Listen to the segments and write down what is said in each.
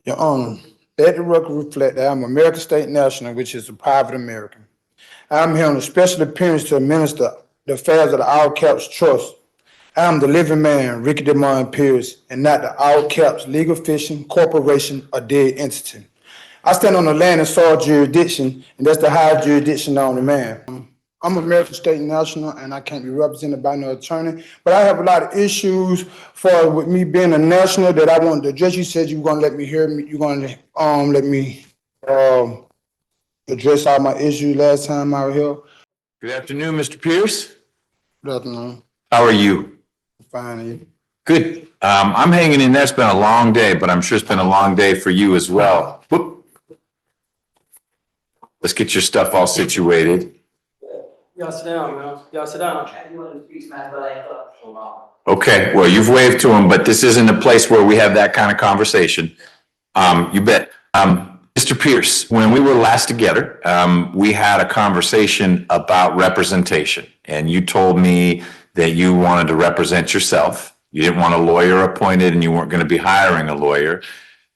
Your Honor, let the record reflect that I'm American State National, which is a private American. I'm here on a special appearance to administer the affairs of the All Caps Trust. I am the living man, Ricky DeMond Pierce, and not the All Caps Legal Fishing Corporation or dead entity. I stand on the land and soil jurisdiction, and that's the highest jurisdiction on the man. I'm American State National, and I can't be represented by no attorney, but I have a lot of issues with me being a national that I want to address. You said you were going to let me hear me. You're going to let me address all my issues last time I was here. Good afternoon, Mr. Pierce. Good afternoon. How are you? Fine. You? Good. I'm hanging in there. It's been a long day, but I'm sure it's been a long day for you as well. Whoop. Let's get your stuff all situated. Y'all sit down, man. Y'all sit down. Okay, well, you've waved to him, but this isn't a place where we have that kind of conversation. You bet. Mr. Pierce, when we were last together, we had a conversation about representation, and you told me that you wanted to represent yourself. You didn't want a lawyer appointed, and you weren't going to be hiring a lawyer.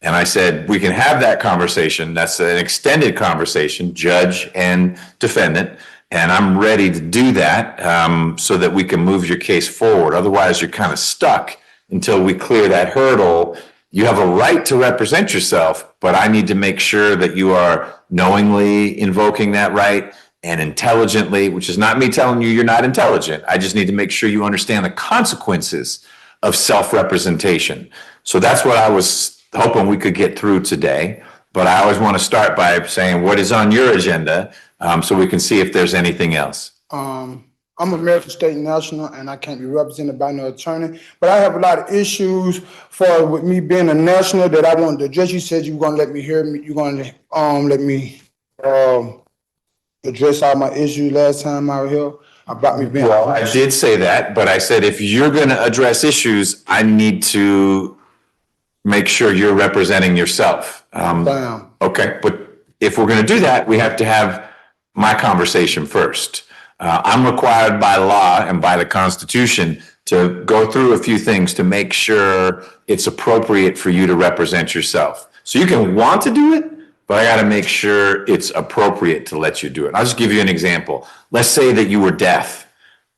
And I said, we can have that conversation. That's an extended conversation, judge and defendant. And I'm ready to do that so that we can move your case forward. Otherwise, you're kind of stuck until we clear that hurdle. You have a right to represent yourself, but I need to make sure that you are knowingly invoking that right and intelligently, which is not me telling you you're not intelligent. I just need to make sure you understand the consequences of self-representation. So that's what I was hoping we could get through today. But I always want to start by saying what is on your agenda so we can see if there's anything else. I'm American State National, and I can't be represented by no attorney, but I have a lot of issues with me being a national that I want to address. You said you were going to let me hear me. You're going to let me address all my issues last time I was here about me being. Well, I did say that, but I said if you're going to address issues, I need to make sure you're representing yourself. Okay, but if we're going to do that, we have to have my conversation first. I'm required by law and by the Constitution to go through a few things to make sure it's appropriate for you to represent yourself. So you can want to do it, but I got to make sure it's appropriate to let you do it. I'll just give you an example. Let's say that you were deaf.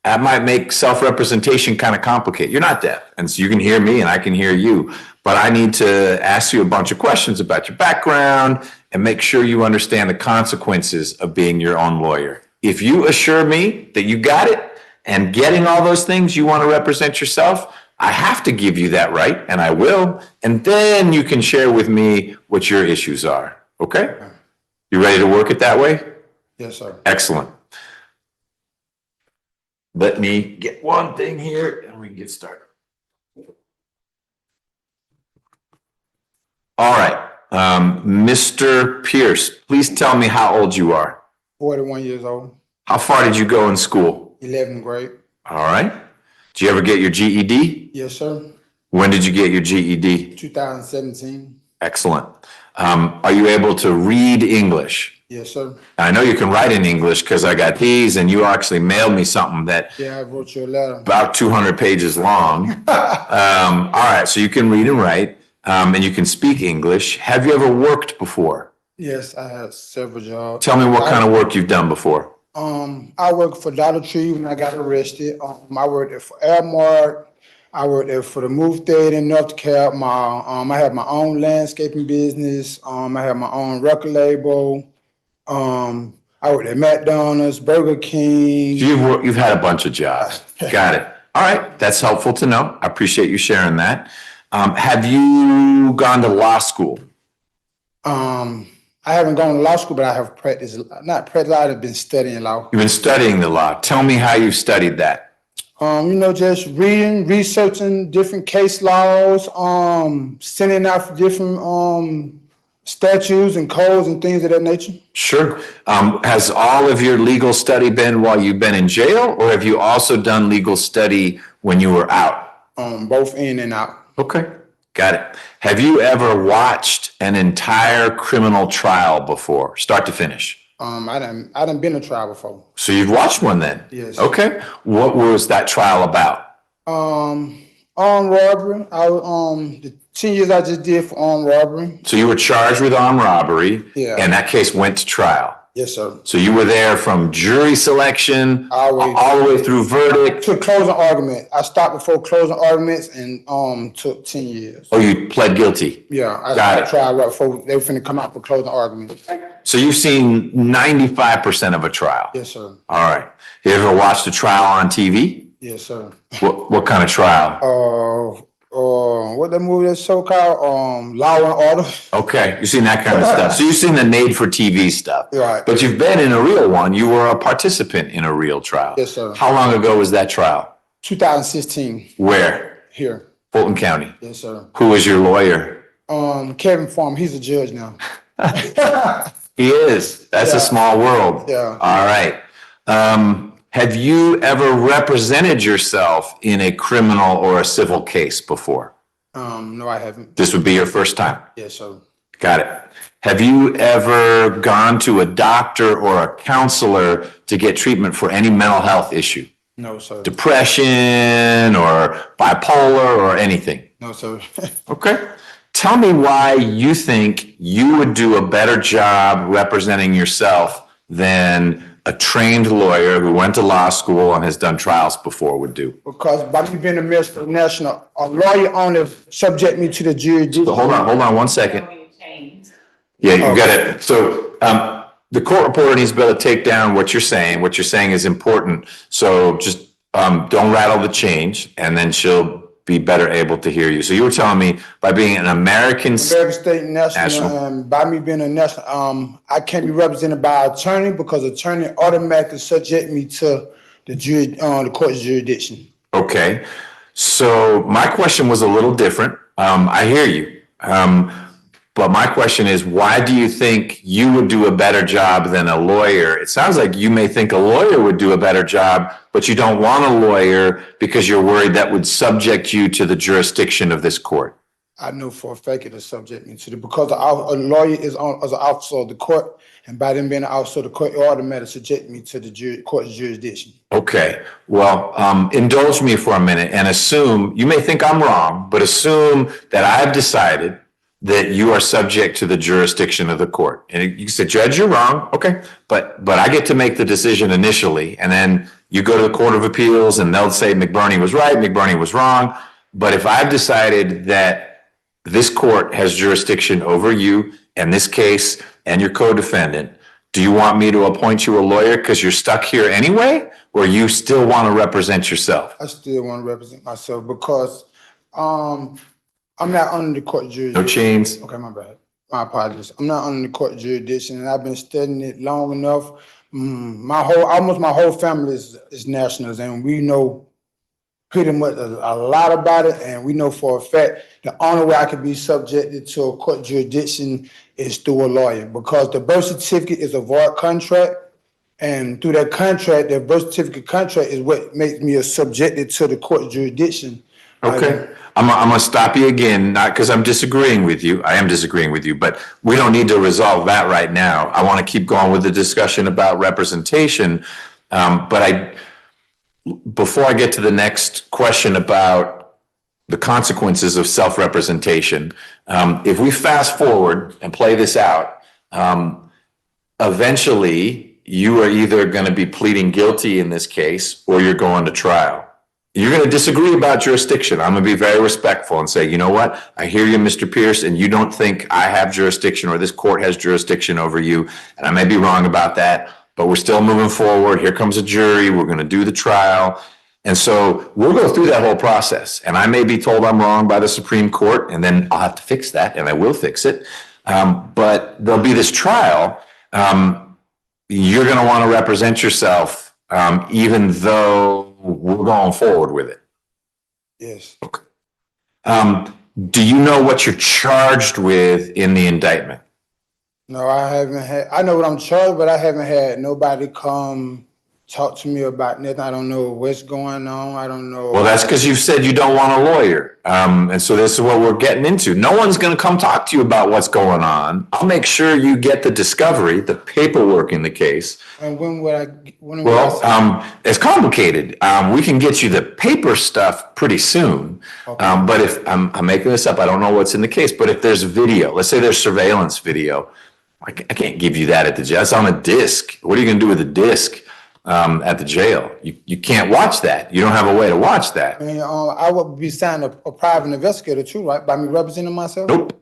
That might make self-representation kind of complicated. You're not deaf, and so you can hear me and I can hear you. But I need to ask you a bunch of questions about your background and make sure you understand the consequences of being your own lawyer. If you assure me that you got it and getting all those things you want to represent yourself, I have to give you that right, and I will. And then you can share with me what your issues are. Okay? You ready to work it that way? Yes, sir. Excellent. Let me get one thing here and we can get started. All right. Mr. Pierce, please tell me how old you are. 41 years old. How far did you go in school? 11th grade. All right. Did you ever get your GED? Yes, sir. When did you get your GED? 2017. Excellent. Are you able to read English? Yes, sir. I know you can write in English because I got these and you actually mailed me something that I wrote you a letter. About 200 pages long. All right. So you can read and write and you can speak English. Have you ever worked before? Yes, I had several jobs. Tell me what kind of work you've done before. I worked for Dollar Tree when I got arrested. I worked there for Airmark. I worked there for the Move Theater in North Cap. I had my own landscaping business. I had my own record label. I worked at McDonald's, Burger King. You've had a bunch of jobs. Got it. All right. That's helpful to know. I appreciate you sharing that. Have you gone to law school? I haven't gone to law school, but I have practiced, I've been studying law. You've been studying the law. Tell me how you've studied that. Just reading, researching different case laws, sending out different statutes and codes and things of that nature. Sure. Has all of your legal study been while you've been in jail, or have you also done legal study when you were out? Both in and out. Okay. Got it. Have you ever watched an entire criminal trial before, start to finish? I done been to trial before. So you've watched one then? Yes. Okay. What was that trial about? Armed robbery. 10 years I just did for armed robbery. So you were charged with armed robbery. Yeah. And that case went to trial. Yes, sir. So you were there from jury selection all the way through verdict. To closing argument. I stopped before closing arguments and took 10 years. Oh, you pled guilty. Yeah, I Got it. tried right before they were finna come out for closing argument. So you've seen 95% of a trial. Yes, sir. All right. You ever watched a trial on TV? Yes, sir. What kind of trial? What that movie that's so called? Law and Order. Okay, you've seen that kind of stuff. So you've seen the made for TV stuff. Right. But you've been in a real one. You were a participant in a real trial. Yes, sir. How long ago was that trial? 2016. Where? Here. Fulton County. Yes, sir. Who was your lawyer? Kevin Farm. He's a judge now. He is. That's Yeah. a small world. Yeah. All right. Have you ever represented yourself in a criminal or a civil case before? No, I haven't. This would be your first time. Yes, sir. Got it. Have you ever gone to a doctor or a counselor to get treatment for any mental health issue? No, sir. Depression or bipolar or anything? No, sir. Okay. Tell me why you think you would do a better job representing yourself than a trained lawyer who went to law school and has done trials before would do. Because by me being a Mr. National, a lawyer only subject me to the jurisdiction. So hold on 1 second. Yeah, you got it. So the court reporter needs to be able to take down what you're saying. What you're saying is important. So just don't rattle the change, and then she'll be better able to hear you. So you were telling me by being an American State national, and by me being a national, I can't be represented by an attorney because attorney automatically subject me to the court's jurisdiction. Okay. So my question was a little different. I hear you. But my question is, why do you think you would do a better job than a lawyer? It sounds like you may think a lawyer would do a better job, but you don't want a lawyer because you're worried that would subject you to the jurisdiction of this court. I know for a fact it'll subject me to because a lawyer is as an officer of the court, and by them being an officer of the court, it automatically subject me to the court's jurisdiction. Okay. Well, indulge me for a minute and assume, you may think I'm wrong, but assume that I've decided that you are subject to the jurisdiction of the court. And you say, Judge, you're wrong. Okay. But I get to make the decision initially. And then you go to the Court of Appeals and they'll say McBurney was right, McBurney was wrong. But if I've decided that this court has jurisdiction over you and this case and your co-defendant, do you want me to appoint you a lawyer because you're stuck here anyway? Or you still want to represent yourself? I still want to represent myself because I'm not under the court jurisdiction. No chains. Okay, my bad. My apologies. I'm not under the court jurisdiction, and I've been studying it long enough. Almost my whole family is nationals, and we know pretty much a lot about it. And we know for a fact the only way I could be subjected to a court jurisdiction is through a lawyer, because the birth certificate is a void contract, and through that contract, the birth certificate contract is what makes me subjected to the court jurisdiction. Okay. I'm going to stop you again, not because I'm disagreeing with you. I am disagreeing with you, but we don't need to resolve that right now. I want to keep going with the discussion about representation. Before I get to the next question about the consequences of self-representation, if we fast forward and play this out, eventually you are either going to be pleading guilty in this case or you're going to trial. You're going to disagree about jurisdiction. I'm going to be very respectful and say, you know what? I hear you, Mr. Pierce, and you don't think I have jurisdiction or this court has jurisdiction over you. And I may be wrong about that, but we're still moving forward. Here comes a jury. We're going to do the trial. And so we'll go through that whole process. And I may be told I'm wrong by the Supreme Court, and then I'll have to fix that, and I will fix it. But there'll be this trial. You're going to want to represent yourself, even though we're going forward with it. Yes. Okay. Do you know what you're charged with in the indictment? No, I haven't had. I know what I'm charged, but I haven't had nobody come talk to me about nothing. I don't know what's going on. I don't know. Well, that's because you've said you don't want a lawyer. And so this is what we're getting into. No one's going to come talk to you about what's going on. I'll make sure you get the discovery, the paperwork in the case. And when would I? When Well, it's complicated. We can get you the paper stuff pretty soon. Okay. But if I'm making this up, I don't know what's in the case. But if there's video, let's say there's surveillance video, I can't give you that at the jail. It's on a disc. What are you going to do with a disc at the jail? You can't watch that. You don't have a way to watch that. I mean, I would be signing a private investigator too, right? By me representing myself. Nope.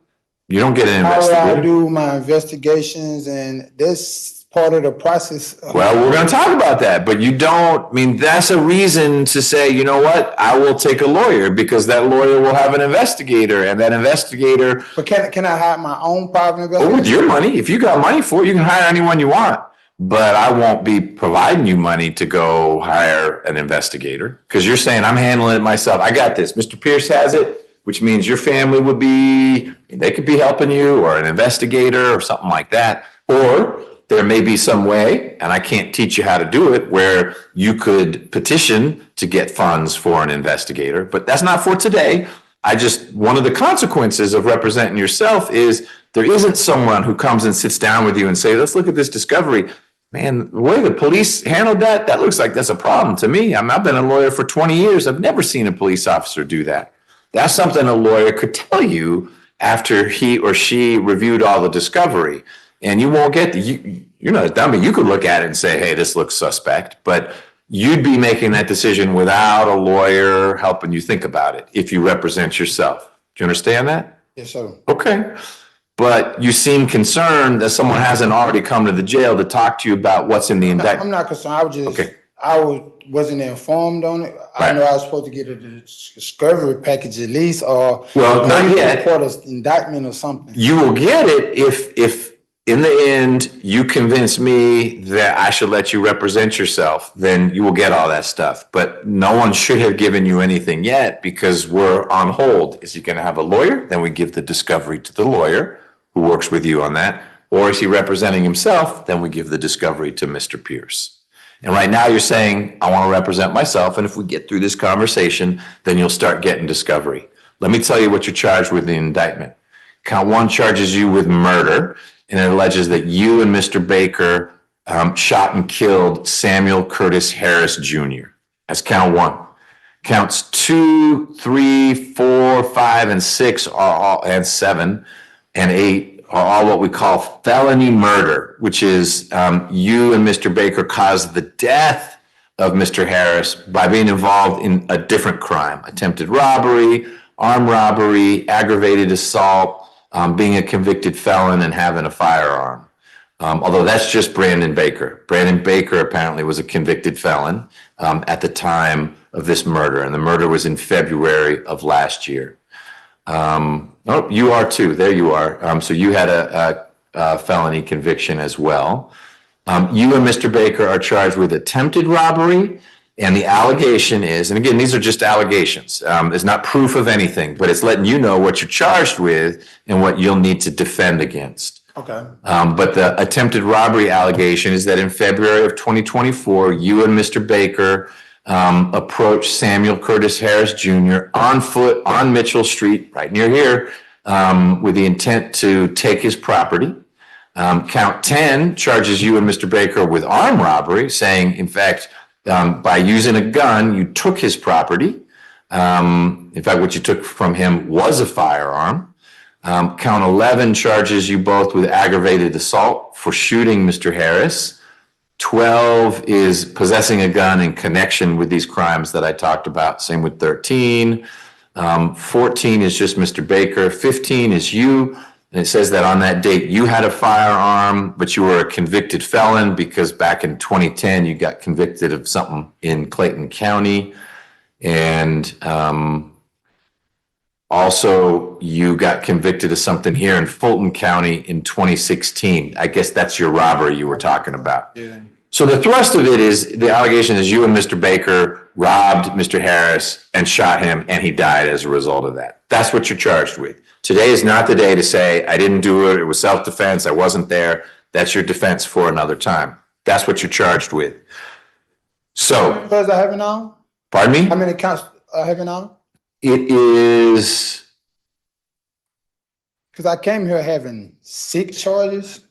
You don't get an How would I investigator. do my investigations and this part of the process? Well, we're going to talk about that, but you don't, I mean, that's a reason to say, you know what, I will take a lawyer because that lawyer will have an investigator and that investigator. But can I hire my own private Well, investigator? with your money, if you got money for it, you can hire anyone you want. But I won't be providing you money to go hire an investigator because you're saying I'm handling it myself. I got this. Mr. Pierce has it, which means your family would be, they could be helping you or an investigator or something like that. Or there may be some way, and I can't teach you how to do it, where you could petition to get funds for an investigator. But that's not for today. One of the consequences of representing yourself is there isn't someone who comes and sits down with you and say, let's look at this discovery. Man, the way the police handled that looks like that's a problem to me. I've been a lawyer for 20 years. I've never seen a police officer do that. That's something a lawyer could tell you after he or she reviewed all the discovery. And you won't get you're not a dummy. You could look at it and say, hey, this looks suspect. But you'd be making that decision without a lawyer helping you think about it if you represent yourself. Do you understand that? Yes, sir. Okay. But you seem concerned that someone hasn't already come to the jail to talk to you about what's in the indictment. I'm not concerned. I was just, Okay. wasn't informed on it. I Right. know I was supposed to get a discovery package at least, or Well, not yet. report an indictment or something. You will get it if in the end you convince me that I should let you represent yourself, then you will get all that stuff. But no one should have given you anything yet because we're on hold. Is he going to have a lawyer? Then we give the discovery to the lawyer who works with you on that. Or is he representing himself? Then we give the discovery to Mr. Pierce. And right now you're saying, I want to represent myself. And if we get through this conversation, then you'll start getting discovery. Let me tell you what you're charged with in the indictment. Count 1 charges you with murder, and it alleges that you and Mr. Baker shot and killed Samuel Curtis Harris Jr. That's count 1. Counts 2, 3, 4, 5, and 6 are all, and 7 and 8 are all what we call felony murder, which is you and Mr. Baker caused the death of Mr. Harris by being involved in a different crime: attempted robbery, armed robbery, aggravated assault, being a convicted felon, and having a firearm. Although that's just Brandon Baker. Brandon Baker apparently was a convicted felon at the time of this murder, and the murder was in February of last year. Oh, you are too. There you are. So you had a felony conviction as well. You and Mr. Baker are charged with attempted robbery. And the allegation is, and again, these are just allegations. It's not proof of anything, but it's letting you know what you're charged with and what you'll need to defend against. Okay. But the attempted robbery allegation is that in February of 2024, you and Mr. Baker approached Samuel Curtis Harris Jr. on foot on Mitchell Street, right near here, with the intent to take his property. Count 10 charges you and Mr. Baker with armed robbery, saying, in fact, by using a gun, you took his property. In fact, what you took from him was a firearm. Count 11 charges you both with aggravated assault for shooting Mr. Harris. 12 is possessing a gun in connection with these crimes that I talked about. Same with 13. 14 is just Mr. Baker. 15 is you. And it says that on that date, you had a firearm, but you were a convicted felon because back in 2010, you got convicted of something in Clayton County. And also, you got convicted of something here in Fulton County in 2016. I guess that's your robbery you were talking about. Yeah. So the thrust of it is, the allegation is you and Mr. Baker robbed Mr. Harris and shot him, and he died as a result of that. That's what you're charged with. Today is not the day to say, I didn't do it, it was self-defense, I wasn't there. That's your defense for another time. That's what you're charged with. So, Because I have it now? pardon me? How many counts I have it now? It is, Because I came here having 6 charges.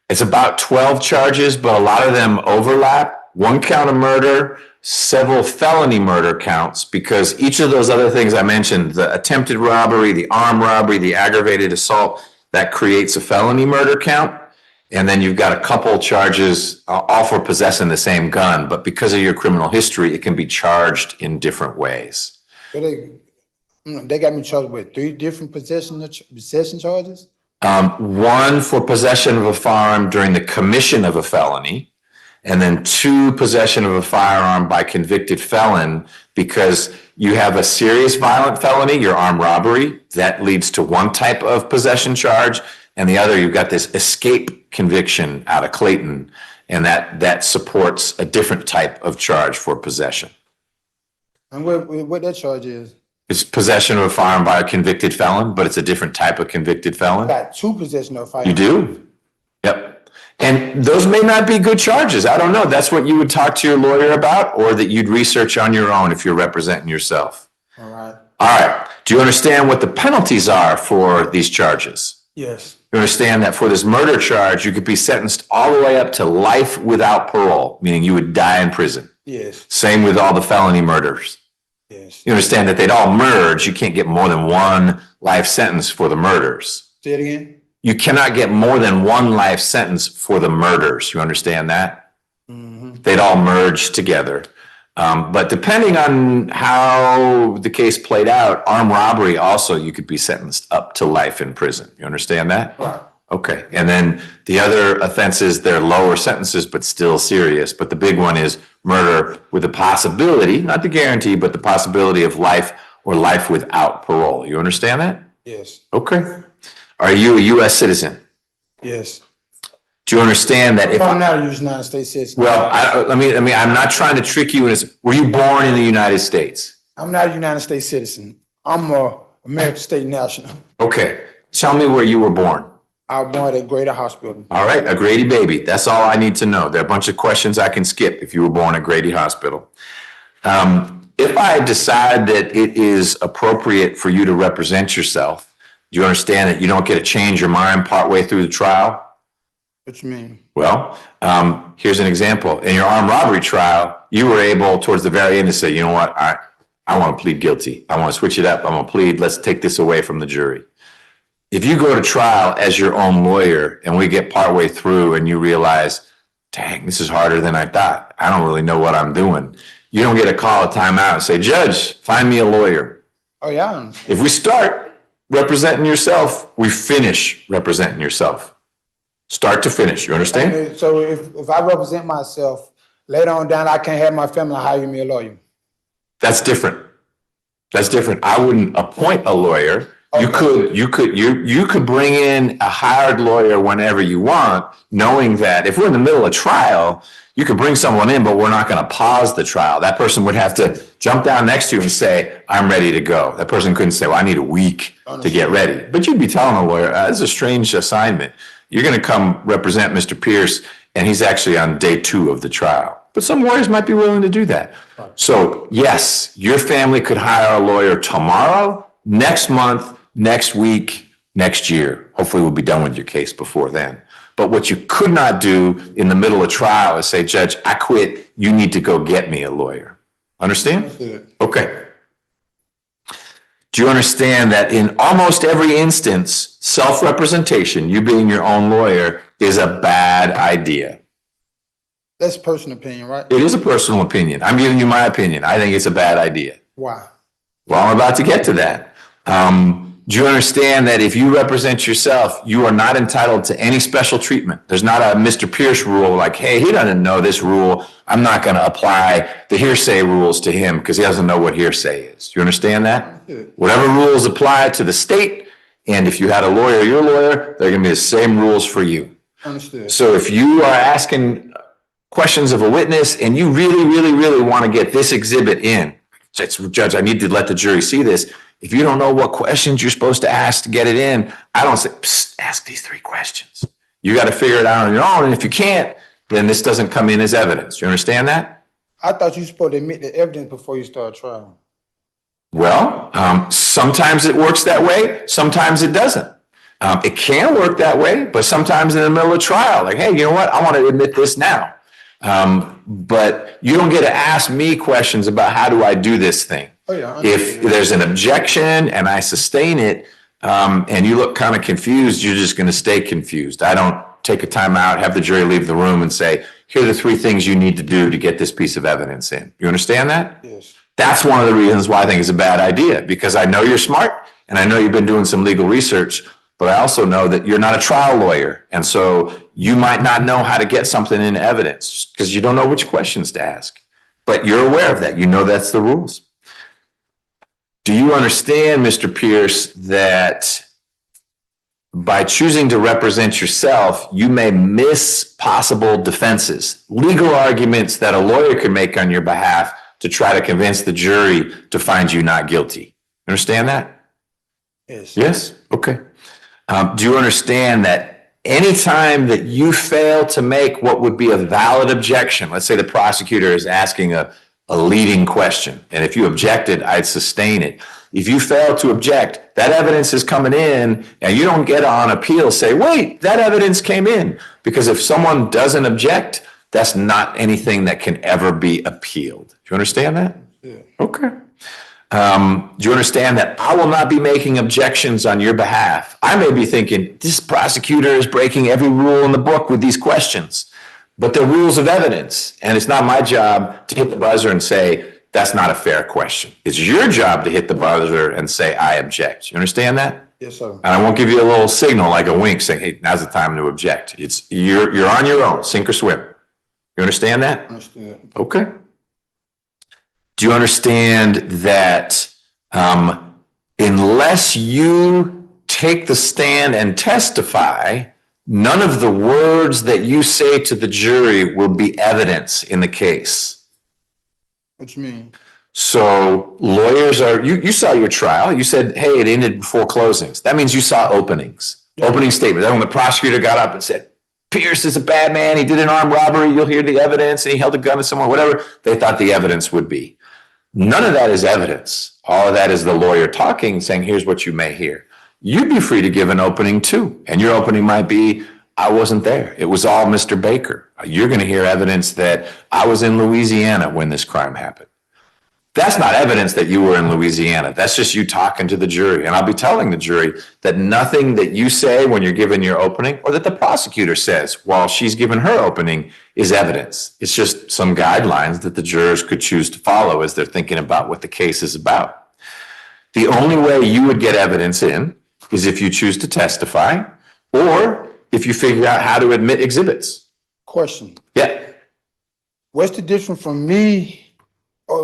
it's about 12 charges, but a lot of them overlap. 1 count of murder, several felony murder counts, because each of those other things I mentioned, the attempted robbery, the armed robbery, the aggravated assault, that creates a felony murder count. And then you've got a couple charges, all for possessing the same gun, but because of your criminal history, it can be charged in different ways. But they got me charged with 3 different possession charges. 1 for possession of a firearm during the commission of a felony, and then 2 possession of a firearm by convicted felon, because you have a serious violent felony, your armed robbery, that leads to 1 type of possession charge, and the other, you've got this escape conviction out of Clayton, and that supports a different type of charge for possession. And what that charge is? It's possession of a firearm by a convicted felon, but it's a different type of convicted I felon. got 2 possession of fire. You do? Yep. And those may not be good charges. I don't know. That's what you would talk to your lawyer about, or that you'd research on your own if you're representing yourself. All right. All right. Do you understand what the penalties are for these charges? Yes. You understand that for this murder charge, you could be sentenced all the way up to life without parole, meaning you would die in prison. Yes. Same with all the felony murders. Yes. You understand that they'd all merge. You can't get more than 1 life sentence for the murders. Say it again. You cannot get more than 1 life sentence for the murders. You understand that? Mm-hmm. They'd all merge together. But depending on how the case played out, armed robbery also, you could be sentenced up to life in prison. You understand that? Right. Okay. And then the other offenses, they're lower sentences, but still serious. But the big one is murder with the possibility, not the guarantee, but the possibility of life or life without parole. You understand that? Yes. Okay. Are you a U.S. citizen? Yes. Do you understand that if I'm not a United States citizen. well, I'm not trying to trick you. Were you born in the United States? I'm not a United States citizen. I'm a American state national. Okay. Tell me where you were born. I was born at Greater Hospital. All right, a Grady baby. That's all I need to know. There are a bunch of questions I can skip if you were born at Grady Hospital. If I decide that it is appropriate for you to represent yourself, do you understand that you don't get to change your mind partway through the trial? What you mean? Well, here's an example. In your armed robbery trial, you were able towards the very end to say, you know what, I want to plead guilty. I want to switch it up. I'm going to plead. Let's take this away from the jury. If you go to trial as your own lawyer and we get partway through and you realize, dang, this is harder than I thought. I don't really know what I'm doing. You don't get a call a timeout and say, Judge, find me a lawyer. Oh, yeah. If we start representing yourself, we finish representing yourself. Start to finish. You understand? Okay, so if I represent myself, later on down, I can't have my family hire me a lawyer. That's different. That's different. I wouldn't appoint a lawyer. You could bring in a hired lawyer whenever you want, knowing that if we're in the middle of trial, you could bring someone in, but we're not going to pause the trial. That person would have to jump down next to you and say, I'm ready to go. That person couldn't say, well, I need a week to get ready. But you'd be telling a lawyer, this is a strange assignment. You're going to come represent Mr. Pierce, and he's actually on day 2 of the trial. But some lawyers might be willing to do that. So yes, your family could hire a lawyer tomorrow, next month, next week, next year. Hopefully we'll be done with your case before then. But what you could not do in the middle of trial is say, Judge, I quit. You need to go get me a lawyer. Understand? Okay. Do you understand that in almost every instance, self-representation, you being your own lawyer, is a bad idea? That's personal opinion, right? It is a personal opinion. I'm giving you my opinion. I think it's a bad idea. Why? Well, I'm about to get to that. Do you understand that if you represent yourself, you are not entitled to any special treatment? There's not a Mr. Pierce rule like, hey, he doesn't know this rule. I'm not going to apply the hearsay rules to him because he doesn't know what hearsay is. Do you understand that? Whatever rules apply to the state, and if you had a lawyer, your lawyer, they're going to be the same rules for you. Understood. So if you are asking questions of a witness and you really, really, really want to get this exhibit in, Judge, I need to let the jury see this. If you don't know what questions you're supposed to ask to get it in, I don't say, ask these 3 questions. You got to figure it out on your own. And if you can't, then this doesn't come in as evidence. You understand that? I thought you were supposed to admit the evidence before you start trial. Well, sometimes it works that way, sometimes it doesn't. It can work that way, but sometimes in the middle of trial, like, hey, you know what? I want to admit this now. But you don't get to ask me questions about how do I do this thing. Oh, yeah, If there's an objection and I sustain it, and you look kind of confused, you're just going to stay confused. I don't take a time out, have the jury leave the room and say, here are the 3 things you need to do to get this piece of evidence in. You understand that? Yes. That's one of the reasons why I think it's a bad idea, because I know you're smart and I know you've been doing some legal research, but I also know that you're not a trial lawyer. And so you might not know how to get something into evidence because you don't know which questions to ask, but you're aware of that. You know that's the rules. Do you understand, Mr. Pierce, that by choosing to represent yourself, you may miss possible defenses, legal arguments that a lawyer could make on your behalf to try to convince the jury to find you not guilty? Understand that? Yes. Yes? Okay. Do you understand that anytime that you fail to make what would be a valid objection, let's say the prosecutor is asking a leading question, and if you objected, I'd sustain it. If you fail to object, that evidence is coming in, and you don't get on appeal, say, wait, that evidence came in. Because if someone doesn't object, that's not anything that can ever be appealed. Do you understand that? Yeah. Okay. Do you understand that I will not be making objections on your behalf? I may be thinking, this prosecutor is breaking every rule in the book with these questions, but they're rules of evidence. And it's not my job to hit the buzzer and say, that's not a fair question. It's your job to hit the buzzer and say, I object. You understand that? Yes, sir. And I won't give you a little signal like a wink saying, hey, now's the time to object. It's you're on your own, sink or swim. You understand that? Understood. Okay. Do you understand that unless you take the stand and testify, none of the words that you say to the jury will be evidence in the case? What you mean? So lawyers are, you saw your trial. You said, hey, it ended before closings. That means you saw openings, opening statements. Then when the prosecutor got up and said, Pierce is a bad man, he did an armed robbery, you'll hear the evidence, and he held a gun to someone, whatever they thought the evidence would be. None of that is evidence. All of that is the lawyer talking, saying, here's what you may hear. You'd be free to give an opening too. And your opening might be, I wasn't there. It was all Mr. Baker. You're going to hear evidence that I was in Louisiana when this crime happened. That's not evidence that you were in Louisiana. That's just you talking to the jury. And I'll be telling the jury that nothing that you say when you're giving your opening or that the prosecutor says while she's giving her opening is evidence. It's just some guidelines that the jurors could choose to follow as they're thinking about what the case is about. The only way you would get evidence in is if you choose to testify or if you figure out how to admit exhibits. Question. Yeah. What's the difference from me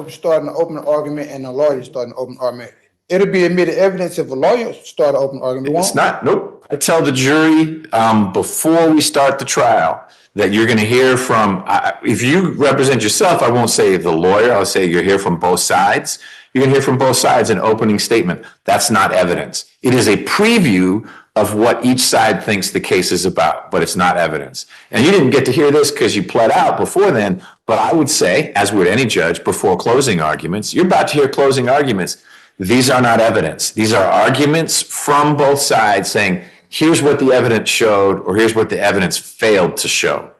starting an open argument and a lawyer starting an open argument? It'll be admitted evidence if a lawyer start an open argument. It's not, nope. I tell the jury before we start the trial that you're going to hear from, if you represent yourself, I won't say the lawyer, I'll say you'll hear from both sides. You're going to hear from both sides an opening statement. That's not evidence. It is a preview of what each side thinks the case is about, but it's not evidence. And you didn't get to hear this because you pled out before then, but I would say, as would any judge before closing arguments, you're about to hear closing arguments. These are not evidence. These are arguments from both sides saying, here's what the evidence showed, or here's what the evidence failed to show.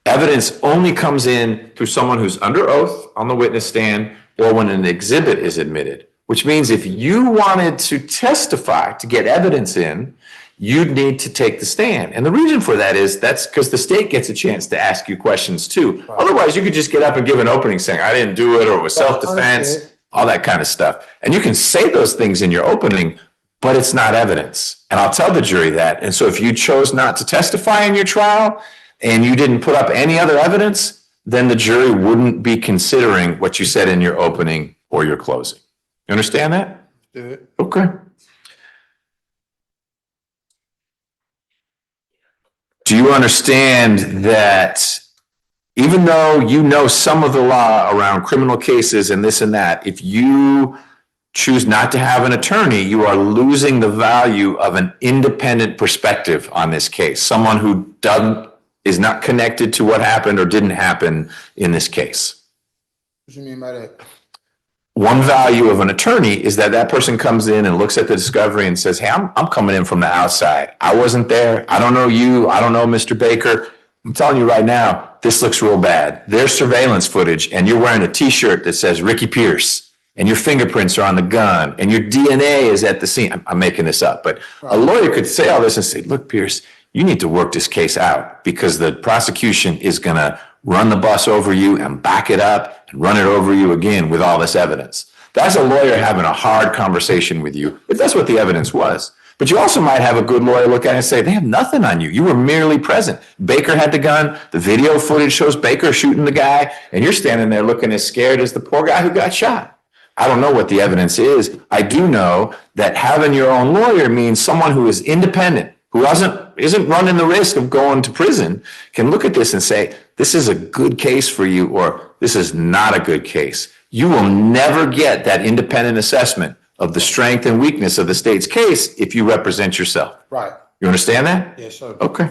Evidence only comes in through someone who's under oath on the witness stand or when an exhibit is admitted, which means if you wanted to testify to get evidence in, you'd need to take the stand. And the reason for that is that's because the state gets a chance to ask you questions too. Right. Otherwise, you could just get up and give an opening saying, I didn't do it, or it was self-defense, all that kind of stuff. And you can say those things in your opening, but it's not evidence. And I'll tell the jury that. And so if you chose not to testify in your trial and you didn't put up any other evidence, then the jury wouldn't be considering what you said in your opening or your closing. You understand that? Yeah. Okay. Do you understand that even though you know some of the law around criminal cases and this and that, if you choose not to have an attorney, you are losing the value of an independent perspective on this case, someone who is not connected to what happened or didn't happen in this case. What you mean by that? One value of an attorney is that that person comes in and looks at the discovery and says, hey, I'm coming in from the outside. I wasn't there. I don't know you. I don't know Mr. Baker. I'm telling you right now, this looks real bad. There's surveillance footage and you're wearing a t-shirt that says Ricky Pierce and your fingerprints are on the gun and your DNA is at the scene. I'm making this up, but a lawyer could say all this and say, look, Pierce, you need to work this case out because the prosecution is going to run the bus over you and back it up and run it over you again with all this evidence. That's a lawyer having a hard conversation with you, if that's what the evidence was. But you also might have a good lawyer look at it and say, they have nothing on you. You were merely present. Baker had the gun. The video footage shows Baker shooting the guy, and you're standing there looking as scared as the poor guy who got shot. I don't know what the evidence is. I do know that having your own lawyer means someone who is independent, who isn't running the risk of going to prison, can look at this and say, this is a good case for you, or this is not a good case. You will never get that independent assessment of the strength and weakness of the state's case if you represent yourself. Right. You understand that? Yes, sir. Okay.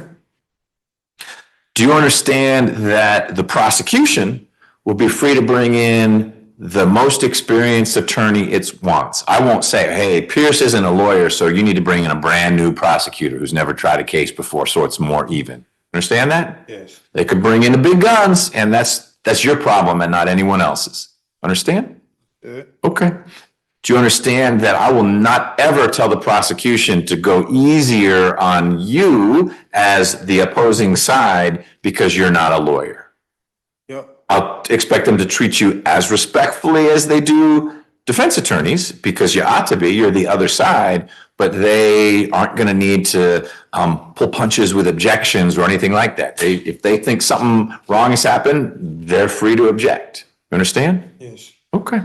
Do you understand that the prosecution will be free to bring in the most experienced attorney it wants? I won't say, hey, Pierce isn't a lawyer, so you need to bring in a brand new prosecutor who's never tried a case before, so it's more even. Understand that? Yes. They could bring in the big guns, and that's your problem and not anyone else's. Understand? Good. Okay. Do you understand that I will not ever tell the prosecution to go easier on you as the opposing side because you're not a lawyer? Yep. I'll expect them to treat you as respectfully as they do defense attorneys because you ought to be, you're the other side, but they aren't going to need to pull punches with objections or anything like that. If they think something wrong has happened, they're free to object. You understand? Yes. Okay.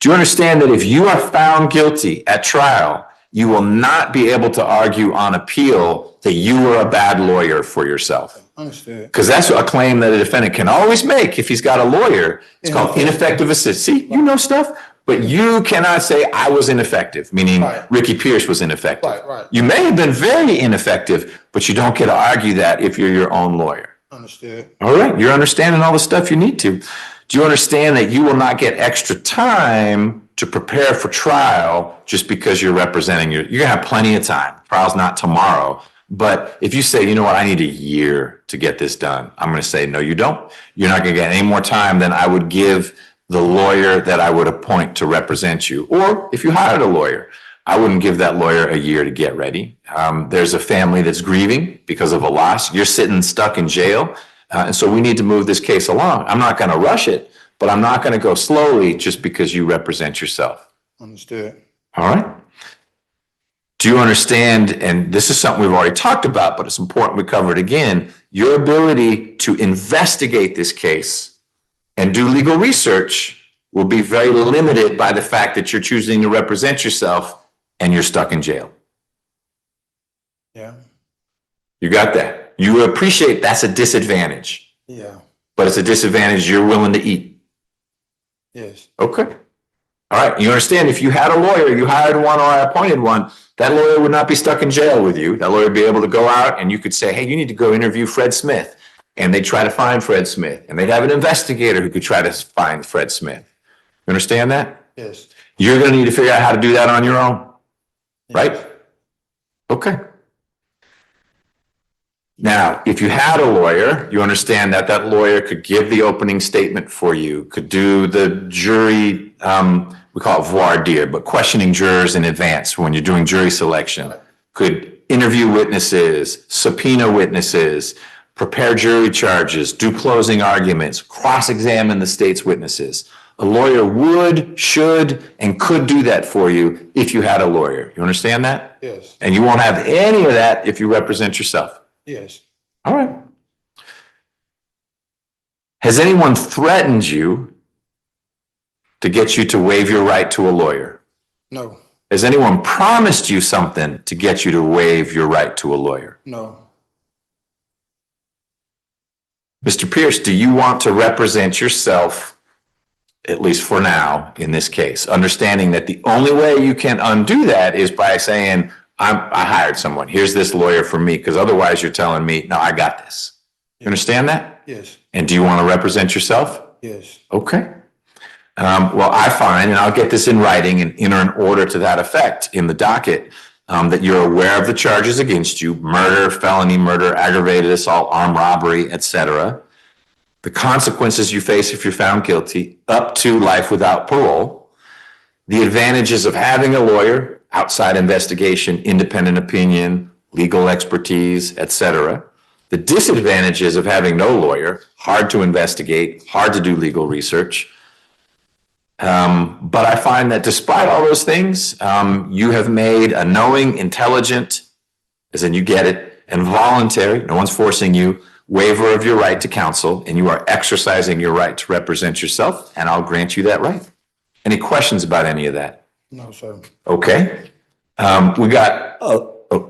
Do you understand that if you are found guilty at trial, you will not be able to argue on appeal that you were a bad lawyer for yourself? Understood. Because that's a claim that a defendant can always make if he's got a lawyer. It's called ineffective assistance. See, you know stuff, but you cannot say I was ineffective, meaning Ricky Pierce was ineffective. Right. You may have been very ineffective, but you don't get to argue that if you're your own lawyer. Understood. All right, you're understanding all the stuff you need to. Do you understand that you will not get extra time to prepare for trial just because you're representing you're gonna have plenty of time. Trial's not tomorrow. But if you say, you know what, I need a year to get this done, I'm gonna say, no, you don't. You're not gonna get any more time than I would give the lawyer that I would appoint to represent you. Or if you hired a lawyer, I wouldn't give that lawyer a year to get ready. There's a family that's grieving because of a loss. You're sitting stuck in jail. And so we need to move this case along. I'm not going to rush it, but I'm not going to go slowly just because you represent yourself. Understood. All right. Do you understand? And this is something we've already talked about, but it's important we cover it again. Your ability to investigate this case and do legal research will be very limited by the fact that you're choosing to represent yourself and you're stuck in jail. Yeah. You got that? You appreciate that's a disadvantage, Yeah. but it's a disadvantage you're willing to eat. Yes. Okay. All right. You understand if you had a lawyer, you hired one or I appointed one, that lawyer would not be stuck in jail with you. That lawyer would be able to go out and you could say, hey, you need to go interview Fred Smith. And they'd try to find Fred Smith. And they'd have an investigator who could try to find Fred Smith. You understand that? Yes. You're going to need to figure out how to do that on your own. Right? Okay. Now, if you had a lawyer, you understand that that lawyer could give the opening statement for you, could do the jury, we call it voir dire, but questioning jurors in advance when you're doing jury selection, could interview witnesses, subpoena witnesses, prepare jury charges, do closing arguments, cross-examine the state's witnesses. A lawyer would, should, and could do that for you if you had a lawyer. You understand that? Yes. And you won't have any of that if you represent yourself. Yes. All right. Has anyone threatened you to get you to waive your right to a lawyer? No. Has anyone promised you something to get you to waive your right to a lawyer? No. Mr. Pierce, do you want to represent yourself, at least for now, in this case, understanding that the only way you can undo that is by saying, I hired someone. Here's this lawyer for me, because otherwise you're telling me, no, I got this. You understand that? Yes. And do you want to represent yourself? Yes. Okay. Well, I find, and I'll get this in writing and enter an order to that effect in the docket, that you're aware of the charges against you: murder, felony murder, aggravated assault, armed robbery, etc. The consequences you face if you're found guilty, up to life without parole. The advantages of having a lawyer: outside investigation, independent opinion, legal expertise, etc. The disadvantages of having no lawyer: hard to investigate, hard to do legal research. But I find that despite all those things, you have made a knowing, intelligent, as in you get it, and voluntary, no one's forcing you, waiver of your right to counsel, and you are exercising your right to represent yourself, and I'll grant you that right. Any questions about any of that? No, sir. Okay. We got,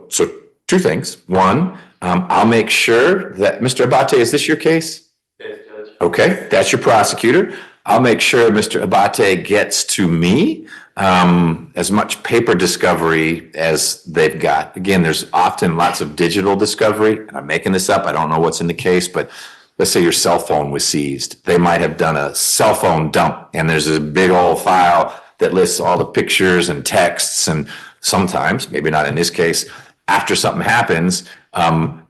so two things. One, I'll make sure that, Mr. Abate, is this your case? Yes, Judge. Okay, that's your prosecutor. I'll make sure Mr. Abate gets to me as much paper discovery as they've got. Again, there's often lots of digital discovery. I'm making this up. I don't know what's in the case, but let's say your cell phone was seized. They might have done a cell phone dump, and there's a big old file that lists all the pictures and texts, and sometimes, maybe not in this case, after something happens,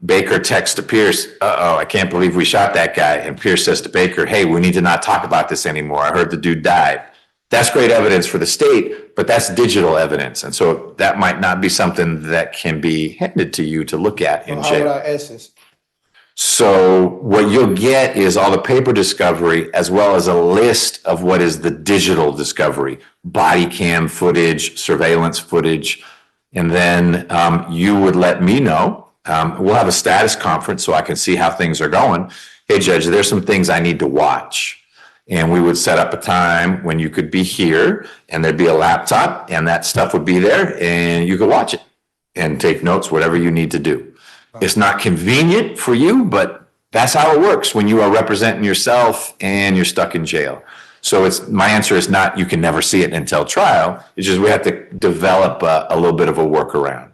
Baker texts to Pierce, I can't believe we shot that guy. And Pierce says to Baker, hey, we need to not talk about this anymore. I heard the dude died. That's great evidence for the state, but that's digital evidence. And so that might not be something that can be handed to you to look at in How would jail. I access? So what you'll get is all the paper discovery, as well as a list of what is the digital discovery: body cam footage, surveillance footage. And then you would let me know. We'll have a status conference so I can see how things are going. Hey, Judge, there's some things I need to watch. And we would set up a time when you could be here, and there'd be a laptop, and that stuff would be there, and you could watch it and take notes, whatever you need to do. It's not convenient for you, but that's how it works when you are representing yourself and you're stuck in jail. So my answer is not you can never see it until trial. It's just we have to develop a little bit of a workaround.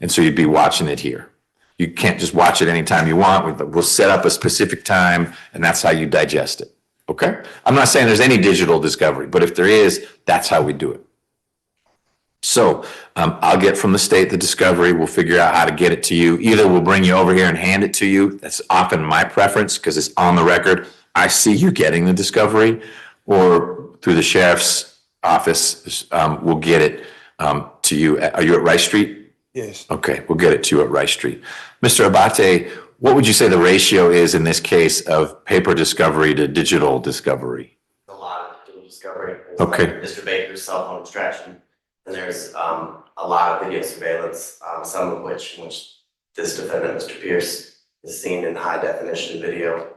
And so you'd be watching it here. You can't just watch it anytime you want. We'll set up a specific time, and that's how you digest it. Okay? I'm not saying there's any digital discovery, but if there is, that's how we do it. So I'll get from the state the discovery. We'll figure out how to get it to you. Either we'll bring you over here and hand it to you. That's often my preference because it's on the record. I see you getting the discovery. Or through the sheriff's office, we'll get it to you. Are you at Rice Street? Yes. Okay, we'll get it to you at Rice Street. Mr. Abate, what would you say the ratio is in this case of paper discovery to digital discovery? A lot of digital discovery. There's Okay. like Mr. Baker's cell phone extraction, and there's a lot of video surveillance, some of which this defendant, Mr. Pierce, is seen in high definition video,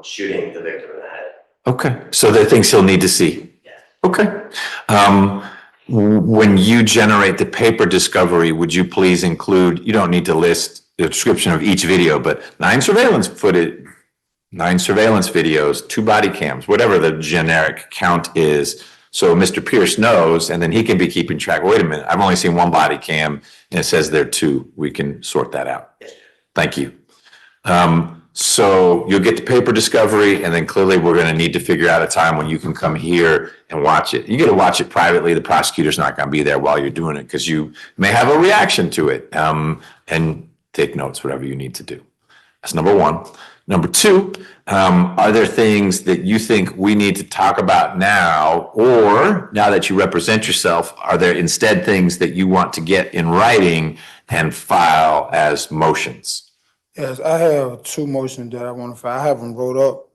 shooting the victim in the head. Okay, so there are things he'll need to see. Yeah. Okay. When you generate the paper discovery, would you please include, you don't need to list the description of each video, but 9 surveillance videos, 2 body cams, whatever the generic count is. So Mr. Pierce knows, and then he can be keeping track. Wait a minute, I've only seen 1 body cam, and it says there are 2. We can sort that out. Yes. Thank you. So you'll get the paper discovery, and then clearly we're going to need to figure out a time when you can come here and watch it. You get to watch it privately. The prosecutor's not going to be there while you're doing it because you may have a reaction to it, and take notes, whatever you need to do. That's number 1. Number 2, are there things that you think we need to talk about now, or now that you represent yourself, are there instead things that you want to get in writing and file as motions? Yes, I have 2 motions that I want to file. I have them wrote up